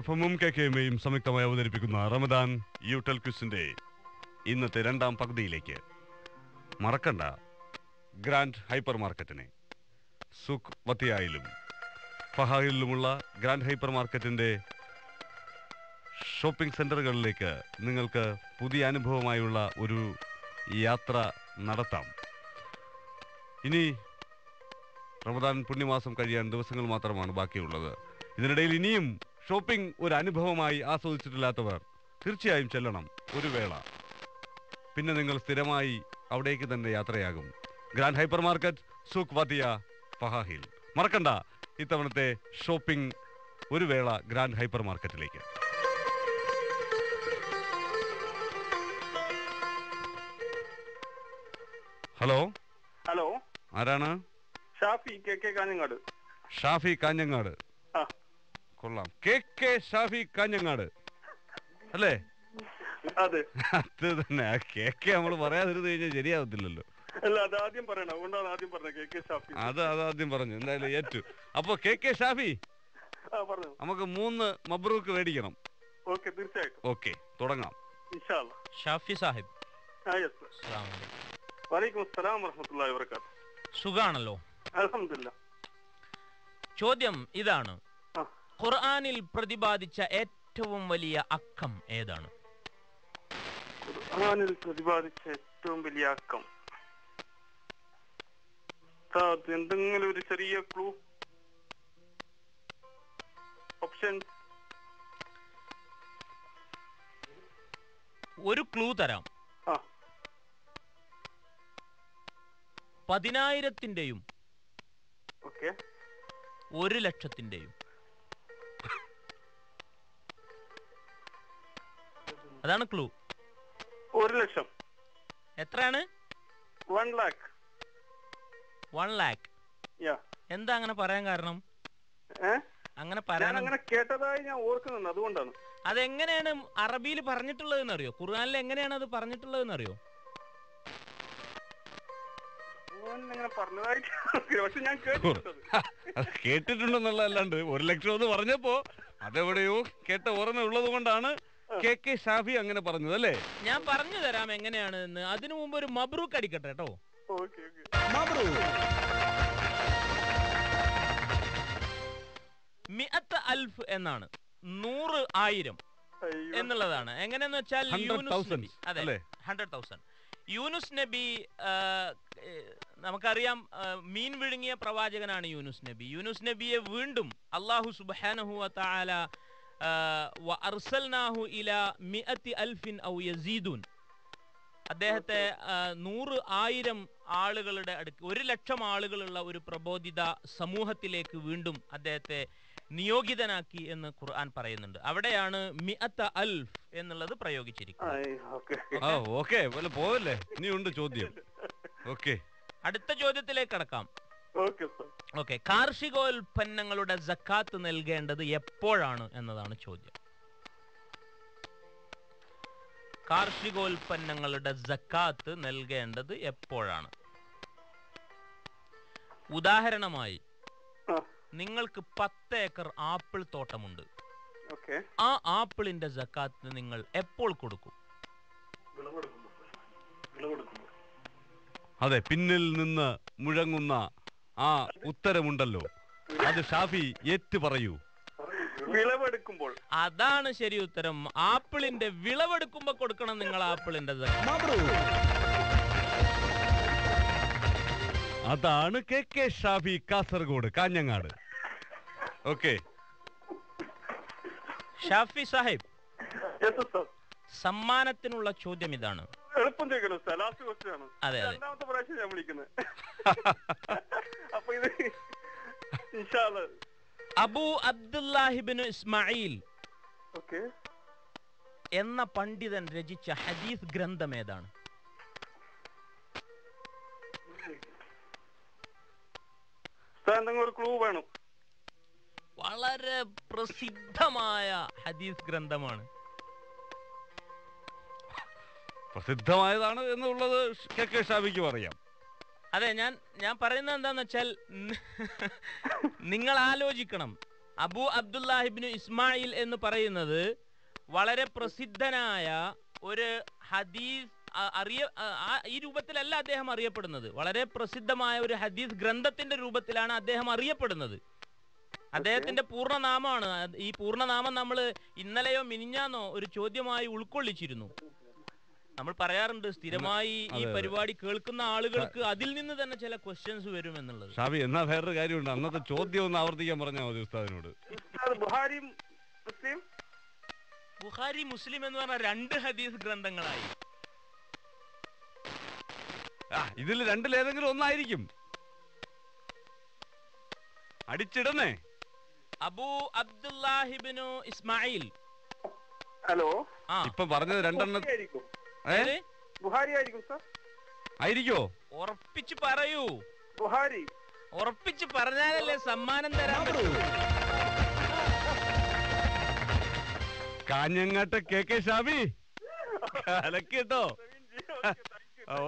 FM KKMയും സംയുക്തമായി അവതരിപ്പിക്കുന്ന റമദാൻ യൂട്ടൽ ക്വിസിന്റെ ഇന്നത്തെ രണ്ടാം പകുതിയിലേക്ക്. മറക്കണ്ട, ഗ്രാൻഡ് ഹൈപ്പർ മാർക്കറ്റിനെ സുഖ് വത്തിയായിലും ഫഹായിലുമുള്ള ഗ്രാൻഡ് ഹൈപ്പർ മാർക്കറ്റിന്റെ ഷോപ്പിംഗ് സെന്ററുകളിലേക്ക് നിങ്ങൾക്ക് പുതിയ അനുഭവമായുള്ള ഒരു യാത്ര നടത്താം. ഇനി റമദാൻ പുണ്യമാസം കഴിയാൻ ദിവസങ്ങൾ മാത്രമാണ് ബാക്കിയുള്ളത്. ഇതിനിടയിൽ ഇനിയും ഷോപ്പിംഗ് ഒരു അനുഭവമായി ആസ്വദിച്ചിട്ടില്ലാത്തവർ തീർച്ചയായും ചെല്ലണം ഒരു വേള. പിന്നെ നിങ്ങൾ സ്ഥിരമായി അവിടേക്ക് തന്നെ യാത്രയാകും. Grand Hyper Market, Souq Watiya, Fahaheel. മറക്കണ്ട ഇത്തവണത്തെ ഷോപ്പിംഗ് ഒരു വേള ഗ്രാൻഡ് ഹൈപ്പർ മാർക്കറ്റിലേക്ക്. ഹലോ ഹലോ, ആരാണ്? ഷാഫി KK കാഞ്ഞങ്ങാട്. ഷാഫി കാഞ്ഞങ്ങാട്. ആ, കൊള്ളാം. KK ഷാഫി കാഞ്ഞങ്ങാട് അല്ലേ? അതെ, അത് തന്നെ. KK നമ്മൾ പറയാതിരുന്ന് കഴിഞ്ഞാൽ ശരിയാവത്തില്ലല്ലോ. അല്ല, അത് ആദ്യം പറയണം, അതുകൊണ്ടാണ് ആദ്യം പറഞ്ഞത് KK ഷാഫി. അത് ആദ്യം പറഞ്ഞു. എന്തായാലും ഏറ്റു. അപ്പൊ KK ഷാഫി, പറഞ്ഞു, നമുക്ക് 3 മബ്രൂക്ക് മേടിക്കണം. ഓക്കെ, തീർച്ചയായിട്ടും. ഓക്കെ, തുടങ്ങാം. ഇൻഷാ അല്ലാ. ഷാഫി സാഹിബ്, യെസ് സർ. അസ്സലാമു അലൈക്കും. വലൈക്കും അസ്സലാം വറഹ്മത്തുള്ളാഹി വബറകാതുഹു. സുഖാണല്ലോ? അൽഹംദുലില്ലാ. ചോദ്യം ഇതാണ്, ആ. ഖുർആനിൽ പ്രതിപാദിച്ച ഏറ്റവും വലിയ അക്കം ഏതാണ്? ഖുർആനിൽ പ്രതിപാദിച്ച ഏറ്റവും വലിയ അക്കം. എന്തെങ്കിലും ഒരു ചെറിയ ക്ലൂ, ഓപ്ഷൻ? ഒരു ക്ലൂ തരാം. ആ, 10,000-ന്റെയും ഓക്കെ. 1,00,000-ന്റെയും. അതാണ് ക്ലൂ. 1,00,000. എത്രയാണ്? 1 lakh. 1 lakh. യാ. എന്താ അങ്ങനെ പറയാൻ കാരണം? അങ്ങനെ ഞാൻ പറയാൻ അങ്ങനെ കേട്ടതായി ഞാൻ ഓർക്കുന്നുണ്ട്, അതുകൊണ്ടാണ്. അതെങ്ങനെയാണ് അറബിയിൽ പറഞ്ഞിട്ടുള്ളതെന്ന് അറിയോ? ഖുർആനിൽ എങ്ങനെയാണ് അത് പറഞ്ഞിട്ടുള്ളതെന്ന് അറിയോ? അങ്ങനെ പറഞ്ഞതായിട്ട് പക്ഷെ ഞാൻ കേട്ടിട്ടുണ്ട്. കേട്ടിട്ടുണ്ടെന്നുള്ളതല്ലാണ്ട് 1,00,000 എന്ന് പറഞ്ഞപ്പോ അതെവിടെയോ കേട്ട ഓർമ്മ ഉള്ളത് കൊണ്ടാണ് KK ഷാഫി അങ്ങനെ പറഞ്ഞത് അല്ലേ? ഞാൻ പറഞ്ഞു തരാം എങ്ങനെയാണ് എന്ന്. അതിനു മുമ്പ് ഒരു മബ്രൂക്ക് അടിക്കട്ടെ കേട്ടോ. Okay, okay. 100,000 എന്നാണ്. 100,000 എന്നുള്ളതാണ്. എങ്ങനെയെന്ന് വെച്ചാൽ 100,000. അതെ, അല്ലേ? 100,000. യൂനുസ് നബി, നമുക്കറിയാം, മീൻ വിഴുങ്ങിയ പ്രവാചകനാണ് യൂനുസ് നബി. യൂനുസ് നബിയെ വീണ്ടും അല്ലാഹു സുബ്ഹാനഹു വ തആല വഅർസൽനാഹു ഇലാ 100,000 ഔ യസീദൂൻ, അദ്ദേഹത്തെ 100,000 ആളുകളുടെ അടുക്ക്, 1,00,000 ആളുകളുള്ള ഒരു പ്രബോധിത സമൂഹത്തിലേക്ക് വീണ്ടും അദ്ദേഹത്തെ നിയോഗിതനാക്കി എന്ന് ഖുർആൻ പറയുന്നുണ്ട്. അവിടെയാണ് 100,000 എന്നുള്ളത് പ്രയോഗിച്ചിരിക്കുന്നത്. ഓക്കെ, പോവല്ലേ? ഇനിയുണ്ട് ചോദ്യം. ഓക്കെ, അടുത്ത ചോദ്യത്തിലേക്ക് കടക്കാം. ഓക്കെ, കാർഷികോൽപ്പന്നങ്ങളുടെ സക്കാത്ത് നൽകേണ്ടത് എപ്പോഴാണ് എന്നതാണ് ചോദ്യം. കാർഷികോൽപ്പന്നങ്ങളുടെ സക്കാത്ത് നൽകേണ്ടത് എപ്പോഴാണ്? ഉദാഹരണമായി, നിങ്ങൾക്ക് 10 ഏക്കർ ആപ്പിൾ തോട്ടമുണ്ട്. ആ ആപ്പിളിന്റെ സക്കാത്ത് നിങ്ങൾ എപ്പോൾ കൊടുക്കും? അതെ, പിന്നിൽ നിന്ന് മുഴങ്ങുന്ന ആ ഉത്തരമുണ്ടല്ലോ, അത് ഷാഫി ഏറ്റു പറയൂ. വിളവെടുക്കുമ്പോൾ. അതാണ് ശരി ഉത്തരം. ആപ്പിളിന്റെ വിളവെടുക്കുമ്പോ കൊടുക്കണം നിങ്ങൾ ആപ്പിളിന്റെ സക്കാത്ത്. അതാണ് KK ഷാഫി, കാസർഗോഡ്, കാഞ്ഞങ്ങാട്. ഓക്കെ, ഷാഫി സാഹിബ്, സമ്മാനത്തിനുള്ള ചോദ്യം ഇതാണ്. എളുപ്പം ചോദിക്കണം ഉസ്താദ്, ലാസ്റ്റ് ക്വസ്റ്റ്യൻ ആണ്. അതെ അതെ. രണ്ടാമത്തെ പ്രാവശ്യം ഞാൻ വിളിക്കുന്നത്. അപ്പൊ ഇത് ഇൻഷാ അല്ലാ. അബൂ അബ്ദുല്ലാഹിബ്നു ഇസ്മായിൽ ഓക്കെ. എന്ന പണ്ഡിതൻ രചിച്ച ഹദീസ് ഗ്രന്ഥം ഏതാണ്? എന്തെങ്കിലും ഒരു ക്ലൂ വേണം. വളരെ പ്രസിദ്ധമായ ഹദീസ് ഗ്രന്ഥമാണ്. പ്രസിദ്ധമായതാണ് എന്നുള്ളത് കെ ഷാബിക്ക് പറയാം. അതെ, ഞാൻ പറയുന്നത് എന്താന്ന് വെച്ചാൽ നിങ്ങൾ ആലോചിക്കണം. അബൂ അബ്ദുല്ലാഹിബ്നു ഇസ്മായിൽ എന്ന് പറയുന്നത് വളരെ പ്രസിദ്ധനായ ഒരു ഹദീസ് ഈ രൂപത്തിലല്ല അദ്ദേഹം അറിയപ്പെടുന്നത്. വളരെ പ്രസിദ്ധമായ ഒരു ഹദീസ് ഗ്രന്ഥത്തിന്റെ രൂപത്തിലാണ് അദ്ദേഹം അറിയപ്പെടുന്നത്. അദ്ദേഹത്തിന്റെ പൂർണ്ണനാമമാണ്. ഈ പൂർണ്ണനാമം നമ്മൾ ഇന്നലെയോ മിനിഞ്ഞാന്നോ ഒരു ചോദ്യമായി ഉൾക്കൊള്ളിച്ചിരുന്നു. നമ്മൾ പറയാറുണ്ട് സ്ഥിരമായി ഈ പരിപാടി കേൾക്കുന്ന ആളുകൾക്ക് അതിൽ നിന്ന് തന്നെ ചില ക്വസ്റ്റ്യൻസ് വരും എന്നുള്ളത്. ഷാബി, എന്നാ വേറൊരു കാര്യമുണ്ട്. അന്നത്തെ ചോദ്യം ഒന്ന് ആവർത്തിക്കാൻ പറഞ്ഞാൽ മതി ഉസ്താദിനോട്. ബുഖാരി മുസ്ലിം എന്ന് പറഞ്ഞ 2 ഹദീസ് ഗ്രന്ഥങ്ങളായി. ഇതിൽ രണ്ടിലേതെങ്കിലും ഒന്നായിരിക്കും. അടിച്ചിടന്നേ. അബൂ അബ്ദുല്ലാഹിബ്നു ഇസ്മായിൽ. ഹലോ. ഇപ്പൊ പറഞ്ഞത് 2 ബുഹാരി ആയിരിക്കും സർ. ആയിരിക്കോ? ഉറപ്പിച്ചു പറയൂ. ബുഹാരി. ഉറപ്പിച്ചു പറഞ്ഞാലല്ലേ സമ്മാനം തരാൻ പറ്റൂ. കാഞ്ഞങ്ങാട്ടെ കെ ഷാബി കേട്ടോ.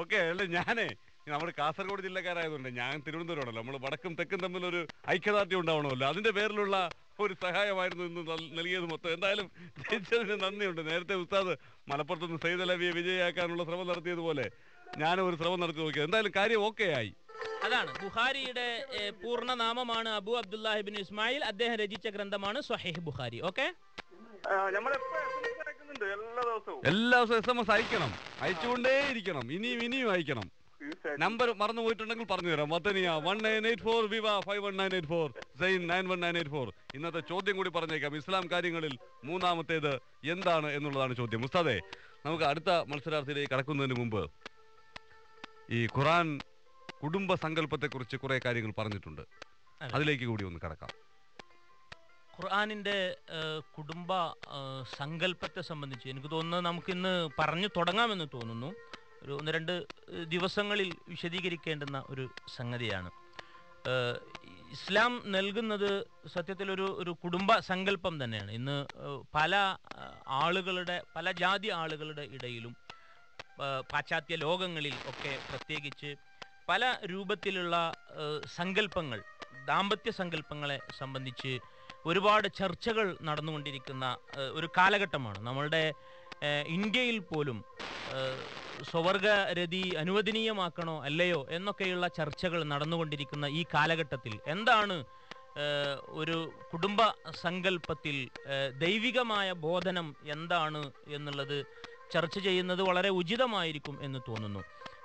ഓക്കെ. അല്ല, ഞാനേ നമ്മുടെ കാസർഗോഡ് ജില്ലക്കാരായതുകൊണ്ട് ഞാൻ തിരുവനന്തപുരമാണല്ലോ. നമ്മൾ വടക്കും തെക്കും തമ്മിലൊരു ഐക്യദാർഢ്യം ഉണ്ടാവണമല്ലോ. അതിന്റെ പേരിലുള്ള ഒരു സഹായമായിരുന്നു ഇന്ന് നൽകിയത് മൊത്തം. എന്തായാലും ജയിച്ചതിന് നന്ദിയുണ്ട്. നേരത്തെ ഉസ്താദ് മലപ്പുറത്ത് നിന്ന് സയ്യിദ് അലവിയെ വിജയിയാക്കാനുള്ള ശ്രമം നടത്തിയതുപോലെ ഞാനും ഒരു ശ്രമം നടത്തി നോക്കി. എന്തായാലും കാര്യം ഓക്കെ ആയി. അതാണ് ബുഖാരിയുടെ പൂർണ്ണനാമമാണ് അബൂ അബ്ദുല്ലാഹിബ്നു ഇസ്മായിൽ. അദ്ദേഹം രചിച്ച ഗ്രന്ഥമാണ് സ്വഹീഹ് ബുഖാരി. ഓക്കെ. എല്ലാ ദിവസവും SMS അയക്കണം. അയച്ചുകൊണ്ടേ ഇരിക്കണം. ഇനിയും അയക്കണം. നമ്പർ മറന്നു പോയിട്ടുണ്ടെങ്കിൽ പറഞ്ഞു തരാം. മദനിയ 1984, വിവ 51984, സൈൻ 91984. ഇന്നത്തെ ചോദ്യം കൂടി പറഞ്ഞേക്കാം. ഇസ്ലാം കാര്യങ്ങളിൽ മൂന്നാമത്തേത് എന്താണ് എന്നുള്ളതാണ് ചോദ്യം. ഉസ്താദേ, നമുക്ക് അടുത്ത മത്സരാർത്ഥിയിലേക്ക് കടക്കുന്നതിന് മുമ്പ് ഈ ഖുർആൻ കുടുംബ സങ്കല്പത്തെ കുറിച്ച് കുറെ കാര്യങ്ങൾ പറഞ്ഞിട്ടുണ്ട്. അതിലേക്ക് കൂടി ഒന്ന് കടക്കാം. ഖുർആനിന്റെ കുടുംബ സങ്കല്പത്തെ സംബന്ധിച്ച് എനിക്ക് തോന്നുന്നത് നമുക്കിന്ന് പറഞ്ഞു തുടങ്ങാമെന്ന് തോന്നുന്നു. ഒരു 1-2 ദിവസങ്ങളിൽ വിശദീകരിക്കേണ്ടുന്ന ഒരു സംഗതിയാണ്. ഇസ്ലാം നൽകുന്നത് സത്യത്തിൽ ഒരു കുടുംബ സങ്കല്പം തന്നെയാണ്. ഇന്ന് പല ജാതി ആളുകളുടെ ഇടയിലും പാശ്ചാത്യ ലോകങ്ങളിൽ ഒക്കെ പ്രത്യേകിച്ച് പല രൂപത്തിലുള്ള സങ്കല്പങ്ങൾ, ദാമ്പത്യ സങ്കല്പങ്ങളെ സംബന്ധിച്ച് ഒരുപാട് ചർച്ചകൾ നടന്നുകൊണ്ടിരിക്കുന്ന ഒരു കാലഘട്ടമാണ്. നമ്മളുടെ ഇന്ത്യയിൽ പോലും സ്വവർഗരതി അനുവദനീയമാക്കണോ അല്ലയോ എന്നൊക്കെയുള്ള ചർച്ചകൾ നടന്നുകൊണ്ടിരിക്കുന്ന ഈ കാലഘട്ടത്തിൽ എന്താണ് ഒരു കുടുംബ സങ്കല്പത്തിൽ ദൈവികമായ ബോധനം എന്താണ് എന്നുള്ളത് ചർച്ച ചെയ്യുന്നത് വളരെ ഉചിതമായിരിക്കും എന്ന് തോന്നുന്നു.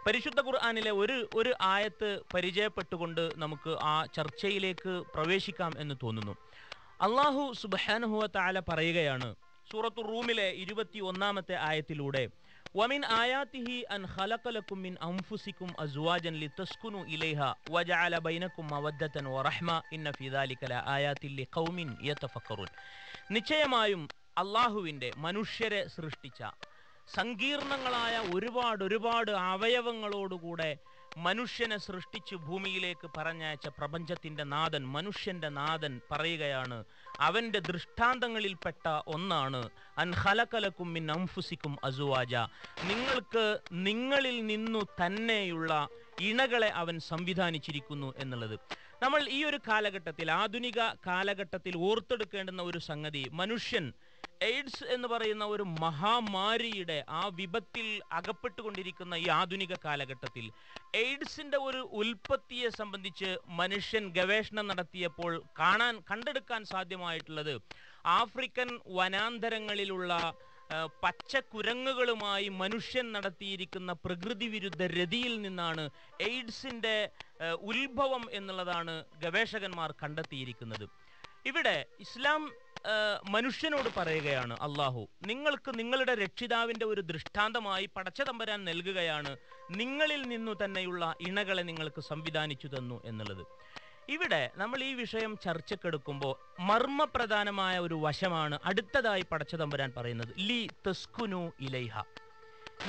പരിശുദ്ധ ഖുർആനിലെ ഒരു ആയത്ത് പരിചയപ്പെട്ടുകൊണ്ട് നമുക്ക് ആ ചർച്ചയിലേക്ക് പ്രവേശിക്കാം എന്ന് തോന്നുന്നു. അല്ലാഹു സുബ്ഹാനഹു വ തആല പറയുകയാണ് സൂറത്തു റൂമിലെ 21-ാമത്തെ ആയത്തിലൂടെ, വമിൻ ആയാതിഹി അൻ ഖലഖ ലക്കും മിൻ അൻഫുസികും അസ്വാജൻ ലിതസ്കുനു ഇലൈഹ വജഅല ബൈനകും മവദ്ദതൻ വറഹ്മ ഇന്ന ഫീ ദാലിക ലആയാതിൻ ലിഖൗമിൻ യതഫക്കറുൻ. നിശ്ചയമായും അല്ലാഹുവിൻ്റെ മനുഷ്യരെ സൃഷ്ടിച്ച സങ്കീർണങ്ങളായ ഒരുപാട് അവയവങ്ങളോടുകൂടെ മനുഷ്യനെ സൃഷ്ടിച്ച് ഭൂമിയിലേക്ക് പറഞ്ഞയച്ച പ്രപഞ്ചത്തിന്റെ നാഥൻ, മനുഷ്യന്റെ നാഥൻ പറയുകയാണ്, അവന്റെ ദൃഷ്ടാന്തങ്ങളിൽപ്പെട്ട ഒന്നാണ് അൻ ഖലഖ ലക്കും മിൻ അൻഫുസികും അസ്വാജ, നിങ്ങൾക്ക് നിങ്ങളിൽ നിന്നു തന്നെയുള്ള ഇണകളെ അവൻ സംവിധാനിച്ചിരിക്കുന്നു എന്നുള്ളത്. നമ്മൾ ഈ ഒരു കാലഘട്ടത്തിൽ, ആധുനിക കാലഘട്ടത്തിൽ ഓർത്തെടുക്കേണ്ടുന്ന ഒരു സംഗതി, മനുഷ്യൻ എയ്ഡ്സ് എന്ന് പറയുന്ന ഒരു മഹാമാരിയുടെ ആ വിപത്തിൽ അകപ്പെട്ടുകൊണ്ടിരിക്കുന്ന ഈ ആധുനിക കാലഘട്ടത്തിൽ എയ്ഡ്സിന്റെ ഒരു ഉൽപ്പത്തിയെ സംബന്ധിച്ച് മനുഷ്യൻ ഗവേഷണം നടത്തിയപ്പോൾ കണ്ടെടുക്കാൻ സാധ്യമായിട്ടുള്ളത് ആഫ്രിക്കൻ വനാന്തരങ്ങളിലുള്ള പച്ചക്കുരങ്ങുകളുമായി മനുഷ്യൻ നടത്തിയിരിക്കുന്ന പ്രകൃതി വിരുദ്ധ രതിയിൽ നിന്നാണ് എയ്ഡ്സിന്റെ ഉത്ഭവം എന്നുള്ളതാണ് ഗവേഷകന്മാർ കണ്ടെത്തിയിരിക്കുന്നത്. ഇവിടെ ഇസ്ലാം മനുഷ്യനോട് പറയുകയാണ്, അള്ളാഹു നിങ്ങൾക്ക് നിങ്ങളുടെ രക്ഷിതാവിന്റെ ഒരു ദൃഷ്ടാന്തമായി പടച്ചതമ്പുരാൻ നൽകുകയാണ്, നിങ്ങളിൽ നിന്നു തന്നെയുള്ള ഇണകളെ നിങ്ങൾക്ക് സംവിധാനിച്ചു തന്നു എന്നുള്ളത്. ഇവിടെ നമ്മൾ ഈ വിഷയം ചർച്ചക്കെടുക്കുമ്പോൾ മർമ്മപ്രധാനമായ ഒരു വശമാണ് അടുത്തതായി പടച്ചതമ്പുരാൻ പറയുന്നത്. ലി തസ്കുനു ഇലൈഹ,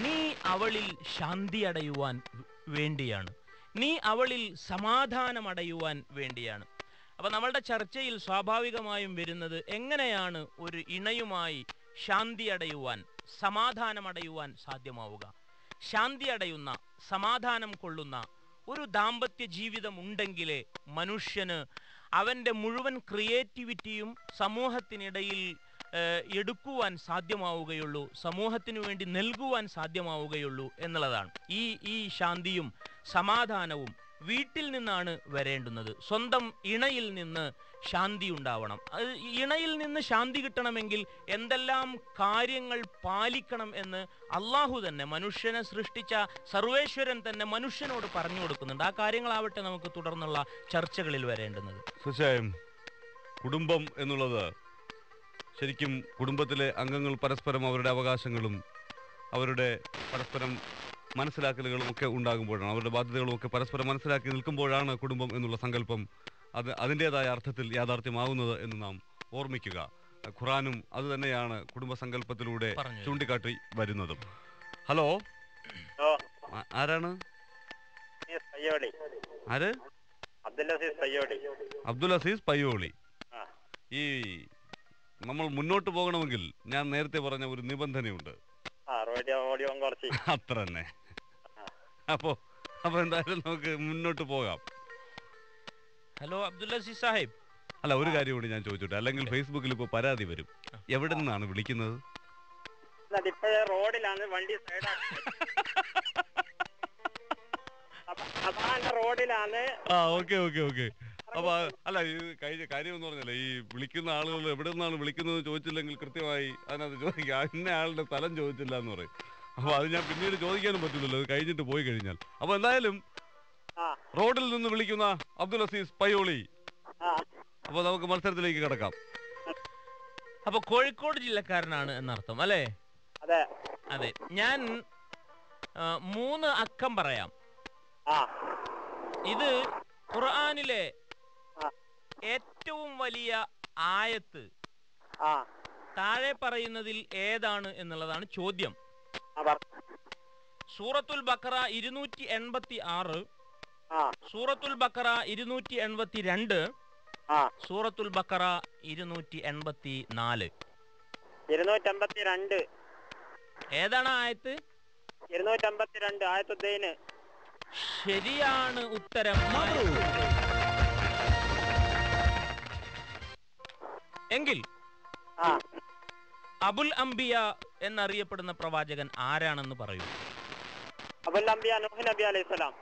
നീ അവളിൽ ശാന്തി അടയുവാൻ വേണ്ടിയാണ്, നീ അവളിൽ സമാധാനമടയുവാൻ വേണ്ടിയാണ്. അപ്പൊ നമ്മളുടെ ചർച്ചയിൽ സ്വാഭാവികമായും വരുന്നത് എങ്ങനെയാണ് ഒരു ഇണയുമായി ശാന്തി അടയുവാൻ, സമാധാനമടയുവാൻ സാധ്യമാവുക. ശാന്തി അടയുന്ന, സമാധാനം കൊള്ളുന്ന ഒരു ദാമ്പത്യ ജീവിതം ഉണ്ടെങ്കിലേ മനുഷ്യന് അവൻ്റെ മുഴുവൻ ക്രിയേറ്റിവിറ്റിയും സമൂഹത്തിനിടയിൽ എടുക്കുവാൻ സാധ്യമാവുകയുള്ളൂ, സമൂഹത്തിനു വേണ്ടി നൽകുവാൻ സാധ്യമാവുകയുള്ളൂ എന്നുള്ളതാണ്. ഈ ശാന്തിയും സമാധാനവും വീട്ടിൽ നിന്നാണ് വരേണ്ടുന്നത്. സ്വന്തം ഇണയിൽ നിന്ന് ശാന്തി ഉണ്ടാവണം. ഇണയിൽ നിന്ന് ശാന്തി കിട്ടണമെങ്കിൽ എന്തെല്ലാം കാര്യങ്ങൾ പാലിക്കണം എന്ന് അള്ളാഹു തന്നെ, മനുഷ്യനെ സൃഷ്ടിച്ച സർവേശ്വരൻ തന്നെ മനുഷ്യനോട് പറഞ്ഞു കൊടുക്കുന്നുണ്ട്. ആ കാര്യങ്ങളാവട്ടെ നമുക്ക് തുടർന്നുള്ള ചർച്ചകളിൽ വരേണ്ടുന്നത്. തീർച്ചയായും കുടുംബം എന്നുള്ളത് ശരിക്കും കുടുംബത്തിലെ അംഗങ്ങൾ പരസ്പരം അവരുടെ അവകാശങ്ങളും അവരുടെ പരസ്പരം മനസ്സിലാക്കലുകളും ഒക്കെ ഉണ്ടാകുമ്പോഴാണ്, അവരുടെ ബാധ്യതകളും ഒക്കെ പരസ്പരം മനസ്സിലാക്കി നിൽക്കുമ്പോഴാണ് കുടുംബം എന്നുള്ള സങ്കല്പം അതിൻ്റെതായ അർത്ഥത്തിൽ യാഥാർത്ഥ്യമാകുന്നത് എന്ന് നാം ഓർമ്മിക്കുക. ഖുറാനും അത് തന്നെയാണ് കുടുംബ സങ്കല്പത്തിലൂടെ ചൂണ്ടിക്കാട്ടി വരുന്നതും. ഹലോ, ആരാണ്? ആര്? അബ്ദുൽ അസീസ് പയ്യോളി. ഈ നമ്മൾ മുന്നോട്ട് പോകണമെങ്കിൽ ഞാൻ നേരത്തെ പറഞ്ഞ ഒരു നിബന്ധനയുണ്ട്, അത്ര തന്നെ. അപ്പൊ എന്തായാലും നമുക്ക് മുന്നോട്ട് പോകാം. ഹലോ അബ്ദുൽ അസീസ് സാഹിബ്. അല്ല, ഒരു കാര്യം കൂടി ഞാൻ ചോദിച്ചോട്ടെ, അല്ലെങ്കിൽ ഫേസ്ബുക്കിൽ ഇപ്പൊ പരാതി വരും. എവിടെ നിന്നാണ് വിളിക്കുന്നത്? റോഡിലാണ്, വണ്ടി റോഡിലാണ്. ഓക്കെ. അപ്പൊ അല്ല, ഈ കഴിഞ്ഞ കാര്യം എന്ന് പറഞ്ഞല്ലേ, ഈ വിളിക്കുന്ന ആളുകൾ എവിടെ നിന്നാണ് വിളിക്കുന്നത് ചോദിച്ചില്ലെങ്കിൽ കൃത്യമായി അതിനകത്ത് ചോദിക്കുക, ഇന്ന ആളുടെ സ്ഥലം ചോദിച്ചില്ല എന്ന് പറയും. അപ്പൊ അത് ഞാൻ പിന്നീട് ചോദിക്കാനും പറ്റില്ലല്ലോ, അത് കഴിഞ്ഞിട്ട് പോയി കഴിഞ്ഞാൽ. അപ്പൊ എന്തായാലും റോഡിൽ നിന്ന് വിളിക്കുന്ന അബ്ദുൽ അസീസ് പയ്യോളി. അപ്പൊ നമുക്ക് മത്സരത്തിലേക്ക് കിടക്കാം. അപ്പൊ കോഴിക്കോട് ജില്ലക്കാരനാണ് എന്നർത്ഥം അല്ലേ? അതെ. ഞാൻ 3 അക്കം പറയാം. ഇത് ഖുർആനിലെ ഏറ്റവും വലിയ ആയത്ത് താഴെ പറയുന്നതിൽ ഏതാണ് എന്നുള്ളതാണ് ചോദ്യം. സൂറത്തുൽ ബഖറ 286, സൂറത്തുൽ ബഖറ 282, സൂറത്തുൽ ബഖറ 284. 282. ഏതാണ് ആയത്ത്? 282 ആയത്തുദ്ദീന്. ശരിയാണ് ഉത്തരം. എങ്കിൽ അബുൽ അംബിയ എന്നറിയപ്പെടുന്ന പ്രവാചകൻ ആരാണെന്ന് പറയൂ. അബുൽ അംബിയ നൂഹ് നബി അലൈഹിസ്സലാം.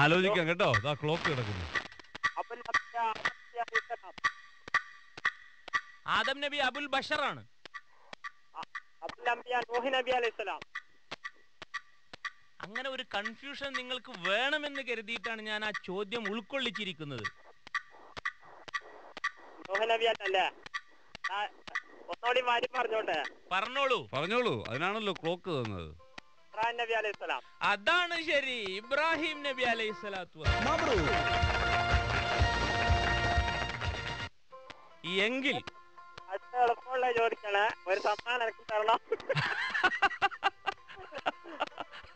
ആലോചിക്കാം കേട്ടോ, ക്ലോക്ക് കിടക്കുന്നു. അബുൽ അംബിയ അലൈഹിസ്സലാം. ആദം നബി അബുൽ ബഷറാണ്. അബുൽ അംബിയ നൂഹ് നബി അലൈഹിസ്സലാം. അങ്ങനെ ഒരു കൺഫ്യൂഷൻ നിങ്ങൾക്ക് വേണമെന്ന് കരുതിയിട്ടാണ് ഞാൻ ആ ചോദ്യം ഉൾക്കൊള്ളിച്ചിരിക്കുന്നത്. ഒന്നോടി മാറ്റി പറഞ്ഞോട്ടെ. പറഞ്ഞോളൂ. അതിനാണല്ലോ ക്ലോക്ക് തന്നത്. നബി അലൈഹിസ്സലാം. അതാണ് ശരി, ഇബ്രാഹിം നബി അലൈഹിസ്സലാത്തു. എങ്കിൽ എളുപ്പമുള്ള ചോദിക്കണേ, ഒരു സമ്മാനം എനിക്ക് തരണം.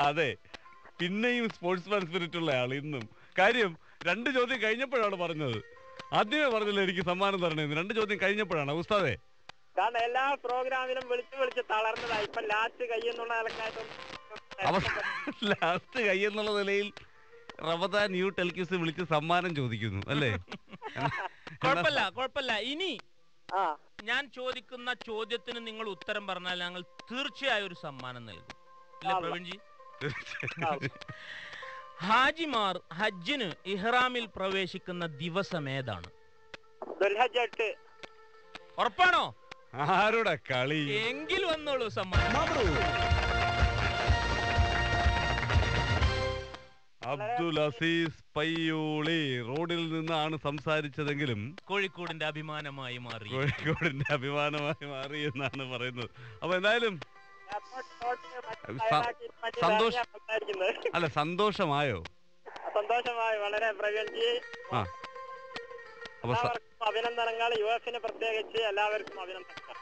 അതെ, പിന്നെയും സ്പോർട്സ്മാൻ സ്പിരിറ്റ് ഉള്ള ആൾ ഇന്നും. കാര്യം 2 ചോദ്യം കഴിഞ്ഞപ്പോഴാണ് പറഞ്ഞത്. ആദ്യമേ പറഞ്ഞില്ല എനിക്ക് സമ്മാനം തരണേന്ന്. 2 ചോദ്യം കഴിഞ്ഞപ്പോഴാണ് ഉസ്താദേ. കാരണം എല്ലാ പ്രോഗ്രാമിലും വിളിച്ച് തളർന്നതായി. ഇപ്പൊ ലാസ്റ്റ് കൈയെന്നുള്ള ലാസ്റ്റ് കൈയെന്നുള്ള നിലയിൽ റമദാൻ ന്യൂ ടെലിക്യൂസ് വിളിച്ച് സമ്മാനം ചോദിക്കുന്നു അല്ലേ? കുഴപ്പമില്ല. ഇനി ഞാൻ ചോദിക്കുന്ന ചോദ്യത്തിന് നിങ്ങൾ ഉത്തരം പറഞ്ഞാൽ ഞങ്ങൾ തീർച്ചയായും ഒരു സമ്മാനം നൽകും. അല്ലേ പ്രവീൺജി? ഹാജിമാർ ഹജ്ജിന് ഇഹ്റാമിൽ പ്രവേശിക്കുന്ന ദിവസം ഏതാണ്? ഉറപ്പാണോ? ആരുടെ കളി? എങ്കിൽ വന്നോളൂ സമ്മാനം. അബ്ദുൽ അസീസ് പയ്യോളി റോഡിൽ നിന്നാണ് സംസാരിച്ചതെങ്കിലും കോഴിക്കോടിന്റെ അഭിമാനമായി മാറി. കോഴിക്കോടിന്റെ അഭിമാനമായി മാറി എന്നാണ് പറയുന്നത്. അപ്പൊ എന്തായാലും അല്ല, സന്തോഷമായോ? സന്തോഷമായി വളരെ പ്രവീൺജി. അഭിനന്ദനങ്ങൾ. യുഎഫിന് പ്രത്യേകിച്ച് എല്ലാവർക്കും അഭിനന്ദനങ്ങൾ.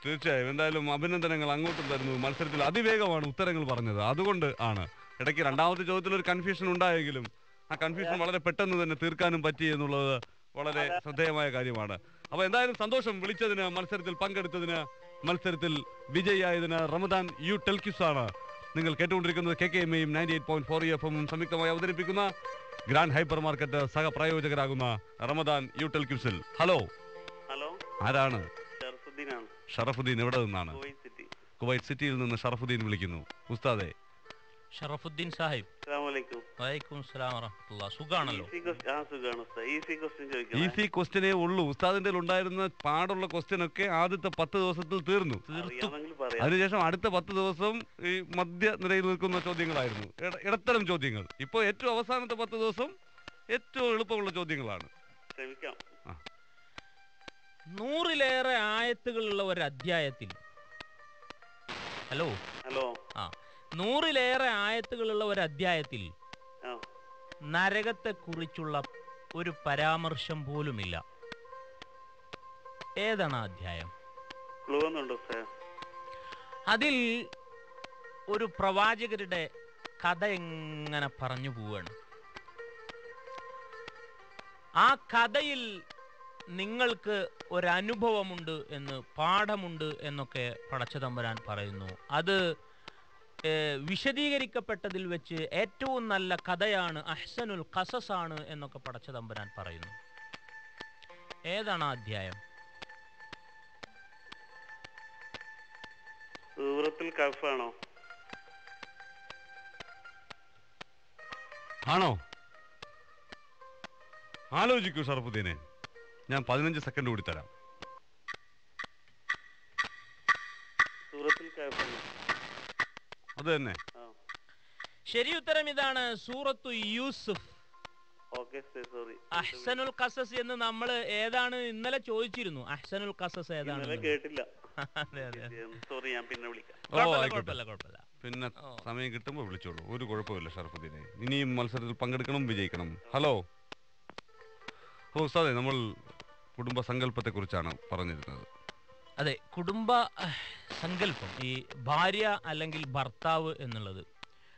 തീർച്ചയായും. എന്തായാലും അഭിനന്ദനങ്ങൾ അങ്ങോട്ടും തരുന്നു. മത്സരത്തിൽ അതിവേഗമാണ് ഉത്തരങ്ങൾ പറഞ്ഞത്, അതുകൊണ്ട് ആണ്. ഇടയ്ക്ക് രണ്ടാമത്തെ ചോദ്യത്തിൽ ഒരു കൺഫ്യൂഷൻ ഉണ്ടായെങ്കിലും ആ കൺഫ്യൂഷൻ വളരെ പെട്ടെന്ന് തന്നെ തീർക്കാനും പറ്റി എന്നുള്ളത് വളരെ ശ്രദ്ധേയമായ കാര്യമാണ്. അപ്പൊ എന്തായാലും സന്തോഷം വിളിച്ചതിന്, മത്സരത്തിൽ പങ്കെടുത്തതിന്, മത്സരത്തിൽ വിജയിയായതിന്. റമദാൻ യു ടെൽക്യൂസ് ആണ് നിങ്ങൾ കേട്ടുകൊണ്ടിരിക്കുന്നത്. KKMയും 98.4 FM സംയുക്തമായി അവതരിപ്പിക്കുന്ന ഗ്രാൻഡ് ഹൈപ്പർ മാർക്കറ്റ് സഹപ്രായോജകരാകുന്ന റമദാൻ യു ടെൽക്യൂസിൽ. ഹലോ, ആരാണ്? ഷറഫുദ്ദീൻ. എവിടെ നിന്നാണ്? കുവൈറ്റ് സിറ്റിയിൽ നിന്ന് ഷറഫുദ്ദീൻ വിളിക്കുന്നു. ഉസ്താദെ. ഷറഫുദ്ദീൻ സാഹിബ്, വലൈക്കും സലാം വറഹ്മത്തുള്ളാഹി. സുഖാണല്ലോ? ഈസി ക്വസ്റ്റ്യനേ ഉള്ളൂ. ഉസ്താദിന്റെ ഉണ്ടായിരുന്ന പാടുള്ള ക്വസ്റ്റ്യൻ ഒക്കെ ആദ്യത്തെ 10 ദിവസത്തിൽ തീർന്നു. അതിനുശേഷം അടുത്ത 10 ദിവസം ഈ മധ്യ നിരയിൽ നിൽക്കുന്ന ചോദ്യങ്ങളായിരുന്നു, ഇടത്തരം ചോദ്യങ്ങൾ. ഇപ്പൊ ഏറ്റവും അവസാനത്തെ 10 ദിവസം ഏറ്റവും എളുപ്പമുള്ള ചോദ്യങ്ങളാണ്. 100-ലേറെ ആയത്തുകളുള്ള ഒരു അധ്യായത്തിൽ 100-ലേറെ ആയത്തുകളുള്ള ഒരു അധ്യായത്തിൽ നരകത്തെ കുറിച്ചുള്ള ഒരു പരാമർശം പോലുമില്ല. ഏതാണ് ആ അധ്യായം? അതിൽ ഒരു പ്രവാചകരുടെ കഥ എങ്ങനെ പറഞ്ഞു പോവാണ്. ആ കഥയിൽ നിങ്ങൾക്ക് ഒരനുഭവമുണ്ട് എന്ന്, പാഠമുണ്ട് എന്നൊക്കെ പടച്ചതമ്പുരാൻ പറയുന്നു. അത് വിശദീകരിക്കപ്പെട്ടതിൽ വെച്ച് ഏറ്റവും നല്ല കഥയാണ്, അഹ്സനുൽ ഖസസ് ആണ് എന്നൊക്കെ പടച്ചതമ്പുരാൻ പറയുന്നു. ഏതാണ് ആ അധ്യായം? സൂറത്തുൽ കഹ്ഫ് ആണോ? ആണോ? ആലോചിക്കൂ ഷറഫുദ്ദീനെ, ഞാൻ 15 സെക്കൻഡ് കൂടി തരാം. സൂറത്തുൽ കഹ്ഫ്. അത് തന്നെ ശരി. ഉത്തരം ഇതാണ്, സൂറത്തു യൂസുഫ്. അഹ്സനുൽ ഖസസ് എന്ന് നമ്മൾ ഏതാണ് ഇന്നലെ ചോദിച്ചിരുന്നു. അഹ്സനുൽ ഖസസ് ഏതാണ്? കേട്ടില്ല. പിന്നെ സമയം കിട്ടുമ്പോ വിളിച്ചോളൂ, ഒരു കുഴപ്പമില്ല ഷറഫുദ്ദീനെ. ഇനിയും മത്സരത്തിൽ പങ്കെടുക്കണം, വിജയിക്കണം. ഹലോ. ഉസ്താദേ, നമ്മൾ കുടുംബ സങ്കല്പത്തെ കുറിച്ചാണ് പറഞ്ഞിരുന്നത്. അതെ, കുടുംബ സങ്കല്പം, ഈ ഭാര്യ അല്ലെങ്കിൽ ഭർത്താവ് എന്നുള്ളത്,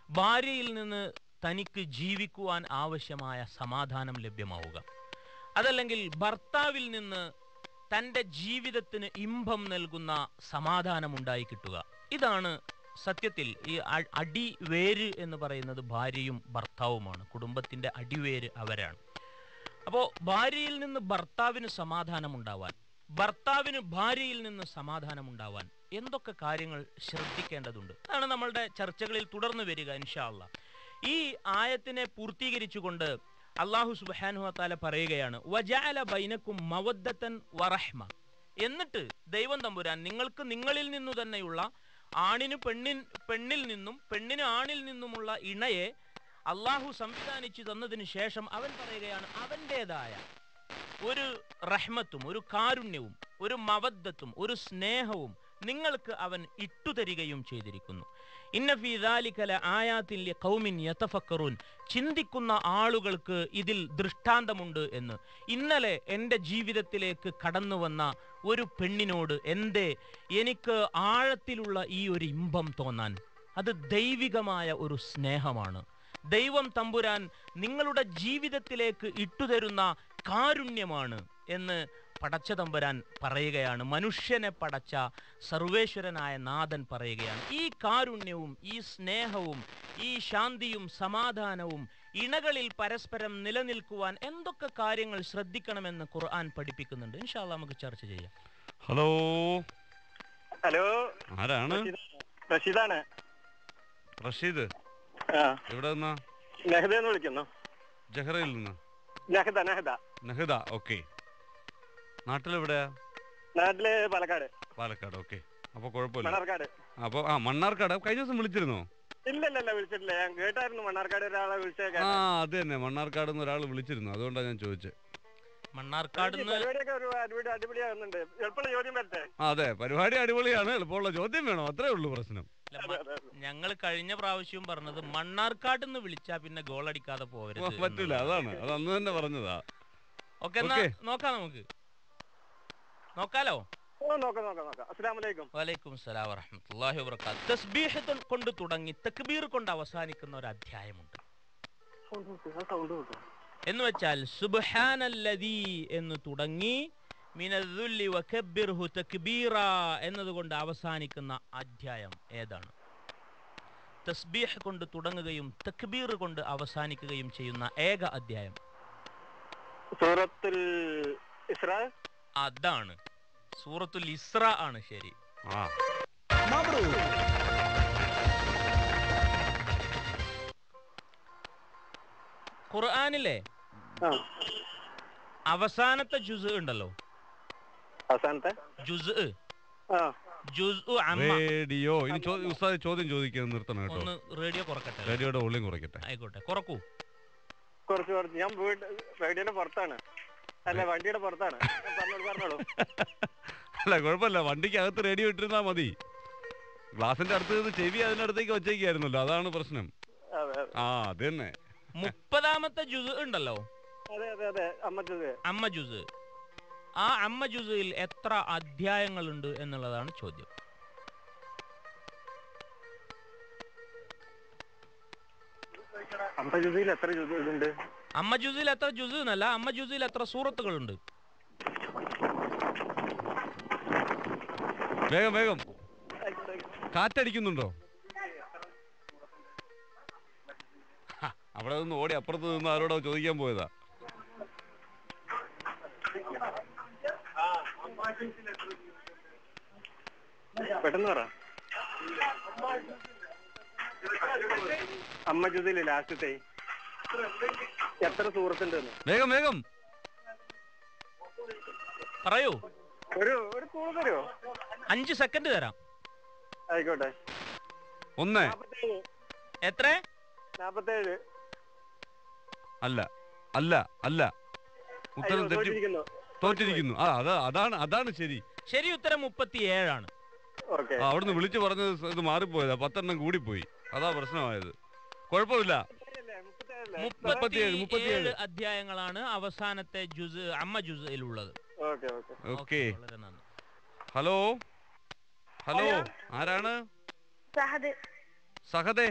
ഭാര്യയിൽ നിന്ന് തനിക്ക് ജീവിക്കുവാൻ ആവശ്യമായ സമാധാനം ലഭ്യമാവുക, അതല്ലെങ്കിൽ ഭർത്താവിൽ നിന്ന് തൻ്റെ ജീവിതത്തിന് ഇമ്പം നൽകുന്ന സമാധാനം ഉണ്ടായി കിട്ടുക. ഇതാണ് സത്യത്തിൽ ഈ അടിവേര് എന്ന് പറയുന്നത് ഭാര്യയും ഭർത്താവുമാണ്. കുടുംബത്തിൻ്റെ അടിവേര് അവരാണ്. അപ്പോൾ ഭാര്യയിൽ നിന്ന് ഭർത്താവിന് സമാധാനം ഉണ്ടാവാൻ, ഭർത്താവിന് ഭാര്യയിൽ നിന്ന് സമാധാനം ഉണ്ടാവാൻ എന്തൊക്കെ കാര്യങ്ങൾ ശ്രദ്ധിക്കേണ്ടതുണ്ട്, അതാണ് നമ്മളുടെ ചർച്ചകളിൽ തുടർന്ന് വരിക ഇൻഷാ അല്ലാഹ്. ഈ ആയത്തിനെ പൂർത്തീകരിച്ചുകൊണ്ട് അല്ലാഹു സുബ്ഹാനഹു വ തആല പറയുകയാണ്, വജഅല ബൈനക്കും മവദ്ദതൻ വറഹ്മ. എന്നിട്ട് ദൈവം തമ്പുരാൻ നിങ്ങൾക്ക് നിങ്ങളിൽ നിന്നു തന്നെയുള്ള ആണിന് പെണ്ണിൽ നിന്നും പെണ്ണിന് ആണിൽ നിന്നുമുള്ള ഇണയെ അള്ളാഹു സംവിധാനിച്ചു തന്നതിന് ശേഷം അവൻ പറയുകയാണ്, അവൻ്റെതായ ഒരു റഹ്മത്തും ഒരു കാരുണ്യവും ഒരു മവദ്ദത്തും ഒരു സ്നേഹവും നിങ്ങൾക്ക് അവൻ ഇട്ടുതരികയും ചെയ്തിരിക്കുന്നു. ഇന്ന ഫീ ദാലിക ലആയാത്തിൻ ലിഖൗമിൻ യതഫക്കറൂൻ. ചിന്തിക്കുന്ന ആളുകൾക്ക് ഇതിൽ ദൃഷ്ടാന്തമുണ്ട് എന്ന്. ഇന്നലെ എൻ്റെ ജീവിതത്തിലേക്ക് കടന്നു വന്ന ഒരു പെണ്ണിനോട് എന്തേ എനിക്ക് ആഴത്തിലുള്ള ഈ ഒരു ഇമ്പം തോന്നാൻ? അത് ദൈവികമായ ഒരു സ്നേഹമാണ്. ദൈവം തമ്പുരാൻ നിങ്ങളുടെ ജീവിതത്തിലേക്ക് ഇട്ടുതരുന്ന കാരുണ്യമാണ് എന്ന് പടച്ച തമ്പുരാൻ പറയുകയാണ്. മനുഷ്യനെ പടച്ച സർവേശ്വരനായ നാഥൻ പറയുകയാണ്. ഈ കാരുണ്യവും ഈ സ്നേഹവും ഈ ശാന്തിയും സമാധാനവും ഇണകളിൽ പരസ്പരം നിലനിൽക്കുവാൻ എന്തൊക്കെ കാര്യങ്ങൾ ശ്രദ്ധിക്കണമെന്ന് ഖുർആൻ പഠിപ്പിക്കുന്നുണ്ട്. ഇൻഷാ അല്ലാഹ് നമുക്ക് ചർച്ച ചെയ്യാം. ഹലോ. ഹലോ, ആരാണ്? റഷീദാണ്. റഷീദ്, എവിടെ നിന്നാ? നെഹ്ദന്ന് വിളിക്കുന്നു. ജഹ്റയിൽ നിന്ന്. നെഹ്ദ. ഓക്കെ. നാട്ടിലെവിടെയാ? നാട്ടില് പാലക്കാട്. പാലക്കാട്. ഓക്കെ. അപ്പൊ കുഴപ്പമില്ല. മണ്ണാർക്കാട്. അപ്പൊ മണ്ണാർക്കാട് കഴിഞ്ഞ ദിവസം വിളിച്ചിരുന്നോ? ഇല്ല വിളിച്ചിട്ടില്ല. ഞാൻ കേട്ടായിരുന്നു മണ്ണാർക്കാട് ഒരാളെ വിളിച്ചേക്കെ. ആ അത് തന്നെ, മണ്ണാർക്കാട് നിന്ന് ഒരാൾ വിളിച്ചിരുന്നു, അതുകൊണ്ടാണ് ഞാൻ ചോദിച്ചത്. മണ്ണാർക്കാട് പരിപാടിയൊക്കെ ഒരു അടിപൊളിയാകുന്നുണ്ട്. എളുപ്പമുള്ള ചോദ്യം വരട്ടെ? അതെ, പരിപാടി അടിപൊളിയാണ്, എളുപ്പമുള്ള ചോദ്യം വേണം, അത്രേ ഉള്ളൂ പ്രശ്നം. ഞങ്ങൾ കഴിഞ്ഞ പ്രാവശ്യവും പറഞ്ഞത് മണ്ണാർക്കാട് നിന്ന് വിളിച്ചാ പിന്നെ ഗോൾ അടിക്കാതെ പോകരുത്. പറ്റൂല, അതാണ്, അത് അന്ന് തന്നെ പറഞ്ഞതാ. ഓക്കെ, എന്നാ നോക്കാം, നമുക്ക് നോക്കാലോ. വലൈക്കും സലാം വറഹ്മത്തുള്ളാഹി വബറകാതുഹു. തസ്ബീഹ് കൊണ്ട് തുടങ്ങി തക്ബീർ കൊണ്ട് അവസാനിക്കുന്ന ഒരു അധ്യായമുണ്ട്. എന്ന് വെച്ചാൽ സുബ്ഹാനല്ലദീ എന്ന് തുടങ്ങി മിനദ്ദുല്ലി വകബ്ബിർഹു തക്ബീറ എന്നതുകൊണ്ട് അവസാനിക്കുന്ന അധ്യായം ഏതാണ്? തസ്ബീഹ് കൊണ്ട് തുടങ്ങുകയും തക്ബീർ കൊണ്ട് അവസാനിക്കുകയും ചെയ്യുന്ന ഏക അധ്യായം സൂറത്തുൽ ഇസ്രാ. അതാണ്, സൂറത്തുൽ ഇസ്ര ആണ്. ശരി. ഖുർആനിലെ അവസാനത്തെ ജുസ് ഉണ്ടല്ലോ, അവസാനത്തെ ജുസ് റേഡിയോ. ഇനി ഉസ്താദ് ചോദ്യം ചോദിക്കാൻ നിർത്തണം കേട്ടോ. ഒന്ന് റേഡിയോ കുറക്കട്ടെ, റേഡിയോയുടെ വോളിയം കുറയ്ക്കട്ടെ. ആയിക്കോട്ടെ, കുറക്കൂ. കുറച്ച് ഞാൻ റേഡിയോയുടെ പുറത്താണ്, അല്ല വണ്ടിയുടെ പുറത്താണ്. പറഞ്ഞോളൂ. അല്ല കുഴപ്പമില്ല, വണ്ടിക്ക് അകത്ത് റേഡിയോ ഇട്ടിരുന്നാ മതി. ഗ്ലാസിന്റെ അടുത്ത് നിന്ന് ചെവി അതിനടുത്തേക്ക് വെച്ചേക്കായിരുന്നല്ലോ, അതാണ് പ്രശ്നം. ആ അത് തന്നെ. 30ാമത്തെ ജുസ് ഉണ്ടല്ലോ, അതെ അമ്മ ജുസ്. ആ അമ്മ ജുസിൽ എത്ര അധ്യായങ്ങളുണ്ട് എന്നുള്ളതാണ് ചോദ്യം. അമ്മ ജുസിൽ എത്ര ജുസുണ്ട്? അമ്മ ജുസിൽ എത്ര ജുസ് എന്നല്ല, അമ്മ ജുസിൽ എത്ര സൂറത്തുകളുണ്ട്. വേഗം വേഗം. കാറ്റടിക്കുന്നുണ്ടോ? അവിടെ നിന്ന് ഓടി അപ്പുറത്ത് നിന്ന് ആരോടോ ചോദിക്കാൻ പോയതാ. പെട്ടെന്ന് പറ. അമ്മ ജുസിലെ ലാസ്റ്റത്തെ എത്ര സൂറത്തുണ്ട്? വേഗം വേഗം പറയൂ. ഒരു ക്ലൂ തരുമോ? 5 സെക്കൻഡ് തരാം. ആയിക്കോട്ടെ. 1. എത്ര? 47. അല്ല അല്ല അല്ല, ഉത്തരം തോറ്റിരിക്കുന്നു. അതാണ് ശരി. ശരി ഉത്തരം 37 ആണ്. അവിടുന്ന് വിളിച്ചു പറഞ്ഞത് ഇത് മാറിപ്പോയതാ, 10 കൂടിപ്പോയി, അതാ പ്രശ്നമായത്. കുഴപ്പമില്ല. 37 അധ്യായങ്ങളാണ് അവസാനത്തെ ജുസ് അമ്മ ജുസിലുള്ളത്. ഓക്കെ. ഹലോ ഹലോ, ആരാണ്? സഹദേ.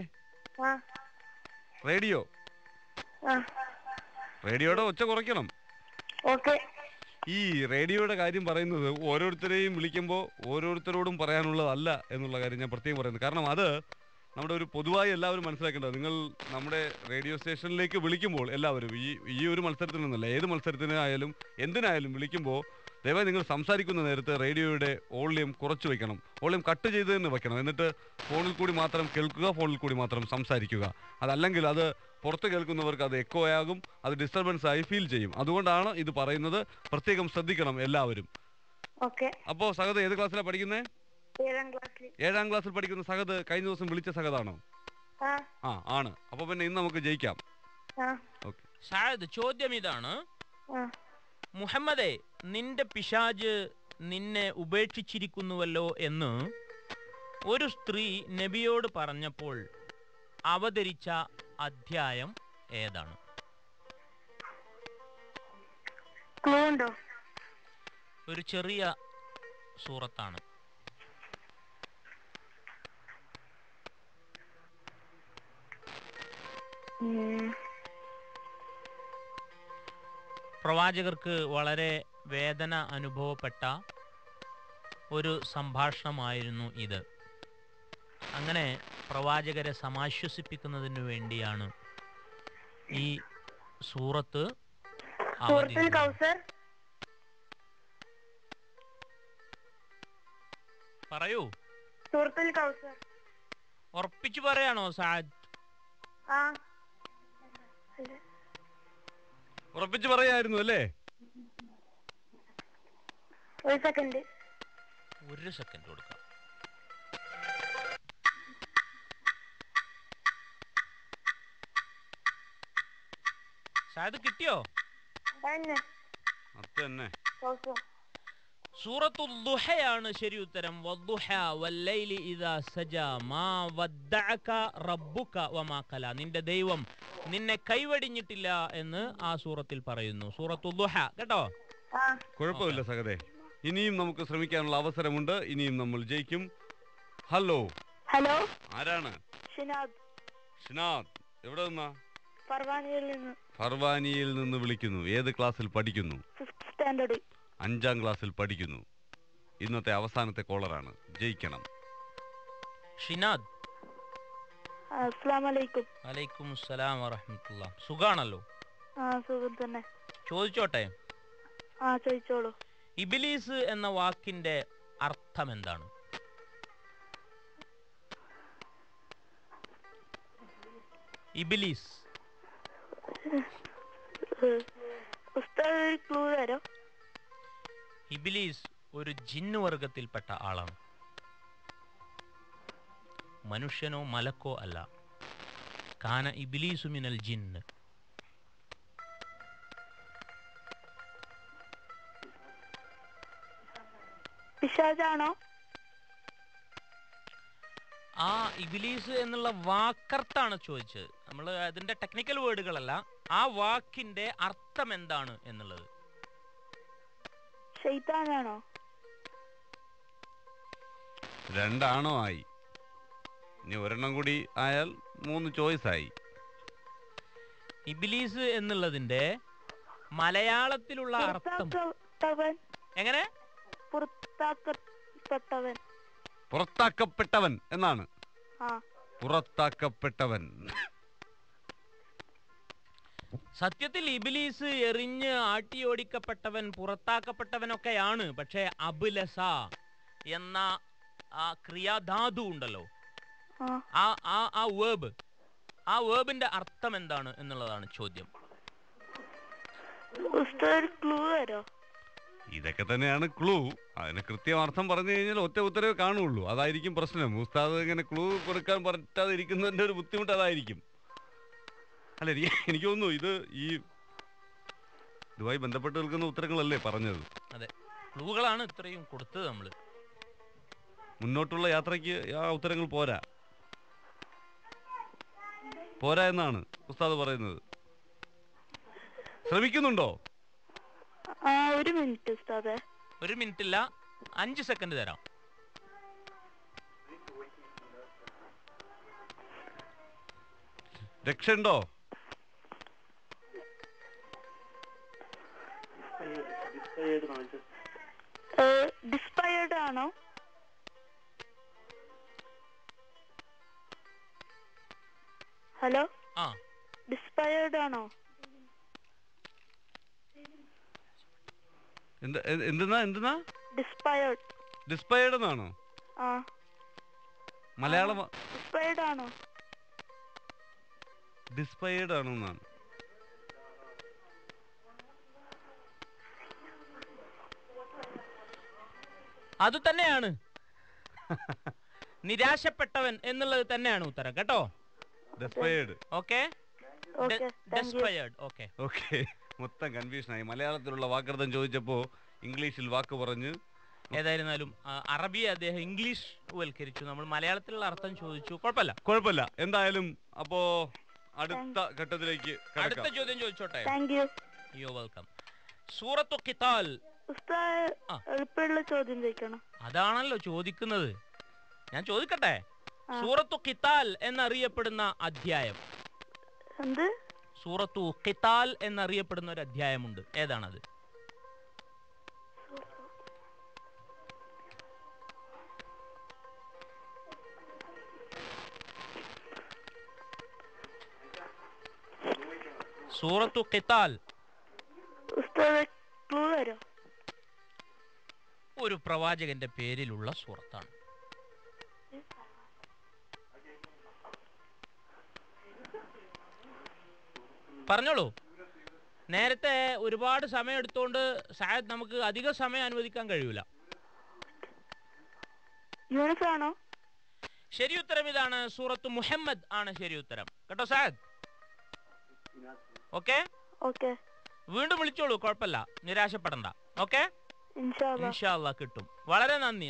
റേഡിയോയുടെ ഒച്ച കുറയ്ക്കണം. ഈ റേഡിയോയുടെ കാര്യം പറയുന്നത് ഓരോരുത്തരെയും വിളിക്കുമ്പോൾ ഓരോരുത്തരോടും പറയാനുള്ളതല്ല എന്നുള്ള കാര്യം ഞാൻ പ്രത്യേകം പറയുന്നത്. കാരണം അത് നമ്മുടെ ഒരു പൊതുവായി എല്ലാവരും മനസ്സിലാക്കേണ്ടത്. നിങ്ങൾ നമ്മുടെ റേഡിയോ സ്റ്റേഷനിലേക്ക് വിളിക്കുമ്പോൾ എല്ലാവരും ഈ ഒരു മത്സരത്തിൽ നിന്നല്ല, ഏത് മത്സരത്തിനായാലും എന്തിനായാലും വിളിക്കുമ്പോൾ ദയവായി നിങ്ങൾ സംസാരിക്കുന്ന നേരത്ത് റേഡിയോയുടെ വോളിയം കുറച്ച് വെക്കണം, വോളിയം കട്ട് ചെയ്ത് തന്നെ വെക്കണം. എന്നിട്ട് ഫോണിൽ കൂടി മാത്രം കേൾക്കുക, ഫോണിൽ കൂടി മാത്രം സംസാരിക്കുക. അതല്ലെങ്കിൽ അത് പുറത്ത് കേൾക്കുന്നവർക്ക് അത് എക്കോ ആകും, അത് ഡിസ്റ്റർബൻസ് ആയി ഫീൽ ചെയ്യും. അതുകൊണ്ടാണ് ഇത് പറയുന്നത്, പ്രത്യേകം ശ്രദ്ധിക്കണം എല്ലാവരും. അപ്പോ സഹദ് ഏത് ക്ലാസ്സിലാണ് പഠിക്കുന്നത്? 7ാം ക്ലാസ്സിൽ പഠിക്കുന്ന സഹദ് കഴിഞ്ഞ ദിവസം വിളിച്ച സഹദാണോ? ആണ്. അപ്പൊ പിന്നെ ഇന്ന് നമുക്ക് ജയിക്കാം. ചോദ്യം ഇതാണ്, മുഹമ്മദേ, നിന്റെ പിശാജ് നിന്നെ ഉപേക്ഷിച്ചിരിക്കുന്നുവല്ലോ എന്ന് ഒരു സ്ത്രീ നബിയോട് പറഞ്ഞപ്പോൾ അവതരിച്ച അധ്യായം ഏതാണ്? ഒരു ചെറിയ സൂറത്താണ്. പ്രവാചകർക്ക് വളരെ വേദന അനുഭവപ്പെട്ട ഒരു സംഭാഷണമായിരുന്നു ഇത്. അങ്ങനെ പ്രവാചകരെ സമാശ്വസിപ്പിക്കുന്നതിന് വേണ്ടിയാണ് ഈ സൂറത്ത്. പറയൂ. ഉറപ്പിച്ചു പറയാണോ സാദ്? ഉറപ്പിച്ചു പറയായിരുന്നു അല്ലേ? ഒരു സെക്കൻഡ് കൊടുക്കാം. സായത് കിട്ടിയോ? തന്നെ അത് തന്നെ. ഓക്കെ. സൂറത്തുൽ ദുഹയാണ് ശരി ഉത്തരം. വദ്ദുഹ വല്ലൈലി ഇദാ സജാ മാ വദ്ദഅക റബ്ബുക വമാ ഖലാ. നിന്റെ ദൈവം നിന്നെ കൈവടിഞ്ഞിട്ടില്ല എന്ന് ആ സൂറത്തിൽ പറയുന്നു. സൂറത്തുൽ ദുഹ കേട്ടോ. ആ കുഴപ്പമില്ല സഹദേ, ഇനിയും നമുക്ക് ശ്രമിക്കാനുള്ള അവസരമുണ്ട്. ഇനിയും നമ്മൾ ജയിക്കും. ഹലോ, ഹലോ, ആരാണ്? ഷിനാദ് ഷിനാദ്. എവിടെ നിന്നാ? ഫർവാനിയിൽ നിന്ന്. ഫർവാനിയിൽ നിന്ന് വിളിക്കുന്നു. ഏത് ക്ലാസ്സിൽ പഠിക്കുന്നു? 5th standard. 5ാം ക്ലാസ്സിൽ പഠിക്കുന്നു. ഇന്നത്തെ അവസാനത്തെ കോളറാണ്, ജയിക്കണം. ഷിനാദ്. അസ്സലാമു അലൈക്കും. വലൈക്കും അസ്സലാം വറഹ്മത്തുള്ളാഹ്. സുഖാണല്ലോ? ആ സുഖം തന്നെ. ചോദിച്ചോട്ടെ, ആ ചോദിച്ചോളൂ. ഇബ്ലീസ് എന്ന വാക്കിന്റെ അർത്ഥം എന്താണ്? ഇബ്ലീസ്. ഉസ്താദ് ഒരു ക്ലൂ തരോ? ഇബ്ലീസ് ഒരു ജിന്ന് വർഗത്തിൽപ്പെട്ട ആളാണ്. മനുഷ്യനോ മലക്കോ അല്ല. കാന ഇബ്ലീസു മിനൽ ജിന്ന്. പിശാചാണോ? ആ ഇബ്ലീസ് എന്നുള്ള വാക്കർത്താണ് ചോദിച്ചത്. നമ്മൾ അതിന്റെ ടെക്നിക്കൽ വേർഡുകളല്ല, ആ വാക്കിന്റെ അർത്ഥം എന്താണ് എന്നുള്ളത്. ശൈത്താനാണോ? 2 ആണോ ആയി. ഇനി ഒരെണ്ണം കൂടി ആയാൽ 3 ചോയ്സ് ആയി. ഇബ്ലീസ് എന്നുള്ളതിന്റെ മലയാളത്തിലുള്ള അർത്ഥം പുറത്താക്കപ്പെട്ടവൻ. എങ്ങനെ? പുറത്താക്കപ്പെട്ടവൻ. പുറത്താക്കപ്പെട്ടവൻ എന്നാണ്. ആ പുറത്താക്കപ്പെട്ടവൻ. സത്യത്തിൽ ഇബ്ലീസ് എറിഞ്ഞ് ആട്ടിയോടിക്കപ്പെട്ടവൻ, പുറത്താക്കപ്പെട്ടവനൊക്കെയാണ്. പക്ഷേ അബുലസ എന്ന ആ ക്രിയാധാതു ഉണ്ടല്ലോ, ആ വേർബ്, ആ വേർബിന്റെ അർത്ഥം എന്താണ് എന്നുള്ളതാണ് ചോദ്യം. ഉസ്താദ് ക്ലൂ തരോ? ഇതൊക്കെ തന്നെയാണ് ക്ലൂ. അതിന് കൃത്യം അർത്ഥം പറഞ്ഞു കഴിഞ്ഞാൽ ഒറ്റ ഉത്തരവേ കാണുള്ളൂ. അതായിരിക്കും പ്രശ്നം. ഉസ്താദ് ഇങ്ങനെ ക്ലൂ കൊടുക്കാൻ പറ്റാതെ ഇരിക്കുന്നതിന്റെ ഒരു ബുദ്ധിമുട്ട് അതായിരിക്കും. അല്ല, എനിക്ക് തോന്നുന്നു ഇതുമായി ബന്ധപ്പെട്ട് നിൽക്കുന്ന ഉത്തരങ്ങളല്ലേ പറഞ്ഞത്? അതെ, ക്ലൂകളാണ് ഇത്രയും കൊടുത്തത് നമ്മള്. മുന്നോട്ടുള്ള യാത്രയ്ക്ക് ആ ഉത്തരങ്ങൾ പോരാ എന്നാണ് ഉസ്താദ് പറയുന്നത്. ശ്രമിക്കുന്നുണ്ടോ? ആ ഒരു മിനിറ്റ് ഉസ്താദേ. 1 മിനിറ്റില്ല, 5 സെക്കൻഡ് തരാം. രക്ഷയുണ്ടോ? ഡിസ്പയർഡ് ആണോ? ഹലോ, ആ ഡിസ്പയർഡ് ആണോ? എന്തെന്നാ? ഡിസ്പയർഡ്. ഡിസ്പയർഡ് എന്നാണോ? ആ മലയാളം. ഡിസ്പയർഡ് ആണോ? ഡിസ്പയർഡ് ആണോ എന്നാണ്. അത് തന്നെയാണ്. നിരാശപ്പെട്ടവൻ എന്നുള്ളത് തന്നെയാണ് ഉത്തരം കേട്ടോ. Despaired. Okay, despaired. Okay okay. മൊത്തം കൺഫ്യൂഷനായി. മലയാളത്തിലുള്ള വാക്കർത്ഥം ചോദിച്ചപ്പോ ഇംഗ്ലീഷിൽ വാക്ക് പറഞ്ഞ്. ഏതായിരുന്നാലും അറബിയെ അദ്ദേഹം ഇംഗ്ലീഷ് വൽക്കരിച്ചു, നമ്മൾ മലയാളത്തിലുള്ള അർത്ഥം ചോദിച്ചു. കുഴപ്പമില്ല. എന്തായാലും അപ്പോ അടുത്ത ഘട്ടത്തിലേക്ക് അടുത്ത ചോദ്യം ചോദിച്ചോട്ടെ. You welcome. സൂറത്തു ഖിതാൽ. എളുപ്പമുള്ള ചോദ്യം ചോദിക്കണം. അതാണല്ലോ ചോദിക്കുന്നത്. ഞാൻ ചോദിക്കട്ടെ, സൂറത്തു ഖിതാൽ എന്നറിയപ്പെടുന്ന അധ്യായം. എന്ത്? സൂറത്തു ഖിതാൽ എന്നറിയപ്പെടുന്ന ഒരു അധ്യായമുണ്ട്. ഏതാണത്? സൂറത്തു ഖിതാൽ. ഒരു പ്രവാചകന്റെ പേരിലുള്ള സൂറത്താണ്. പറഞ്ഞോളൂ. നേരത്തെ ഒരുപാട് സമയം എടുത്തോണ്ട് സായദ് നമുക്ക് അധിക സമയം അനുവദിക്കാൻ കഴിയൂല. ശരി ഉത്തരം ഇതാണ്. സൂറത്ത് മുഹമ്മദ് ആണ് ശരി ഉത്തരം കേട്ടോ സായദ്. Okay, okay. വീണ്ടും വിളിച്ചോളൂ, കുഴപ്പമില്ല, നിരാശപ്പെടണ്ട. ഓക്കെ, ഇൻഷാ അല്ലാ. ഇൻഷാ അല്ലാ കിട്ടും. വളരെ നന്ദി.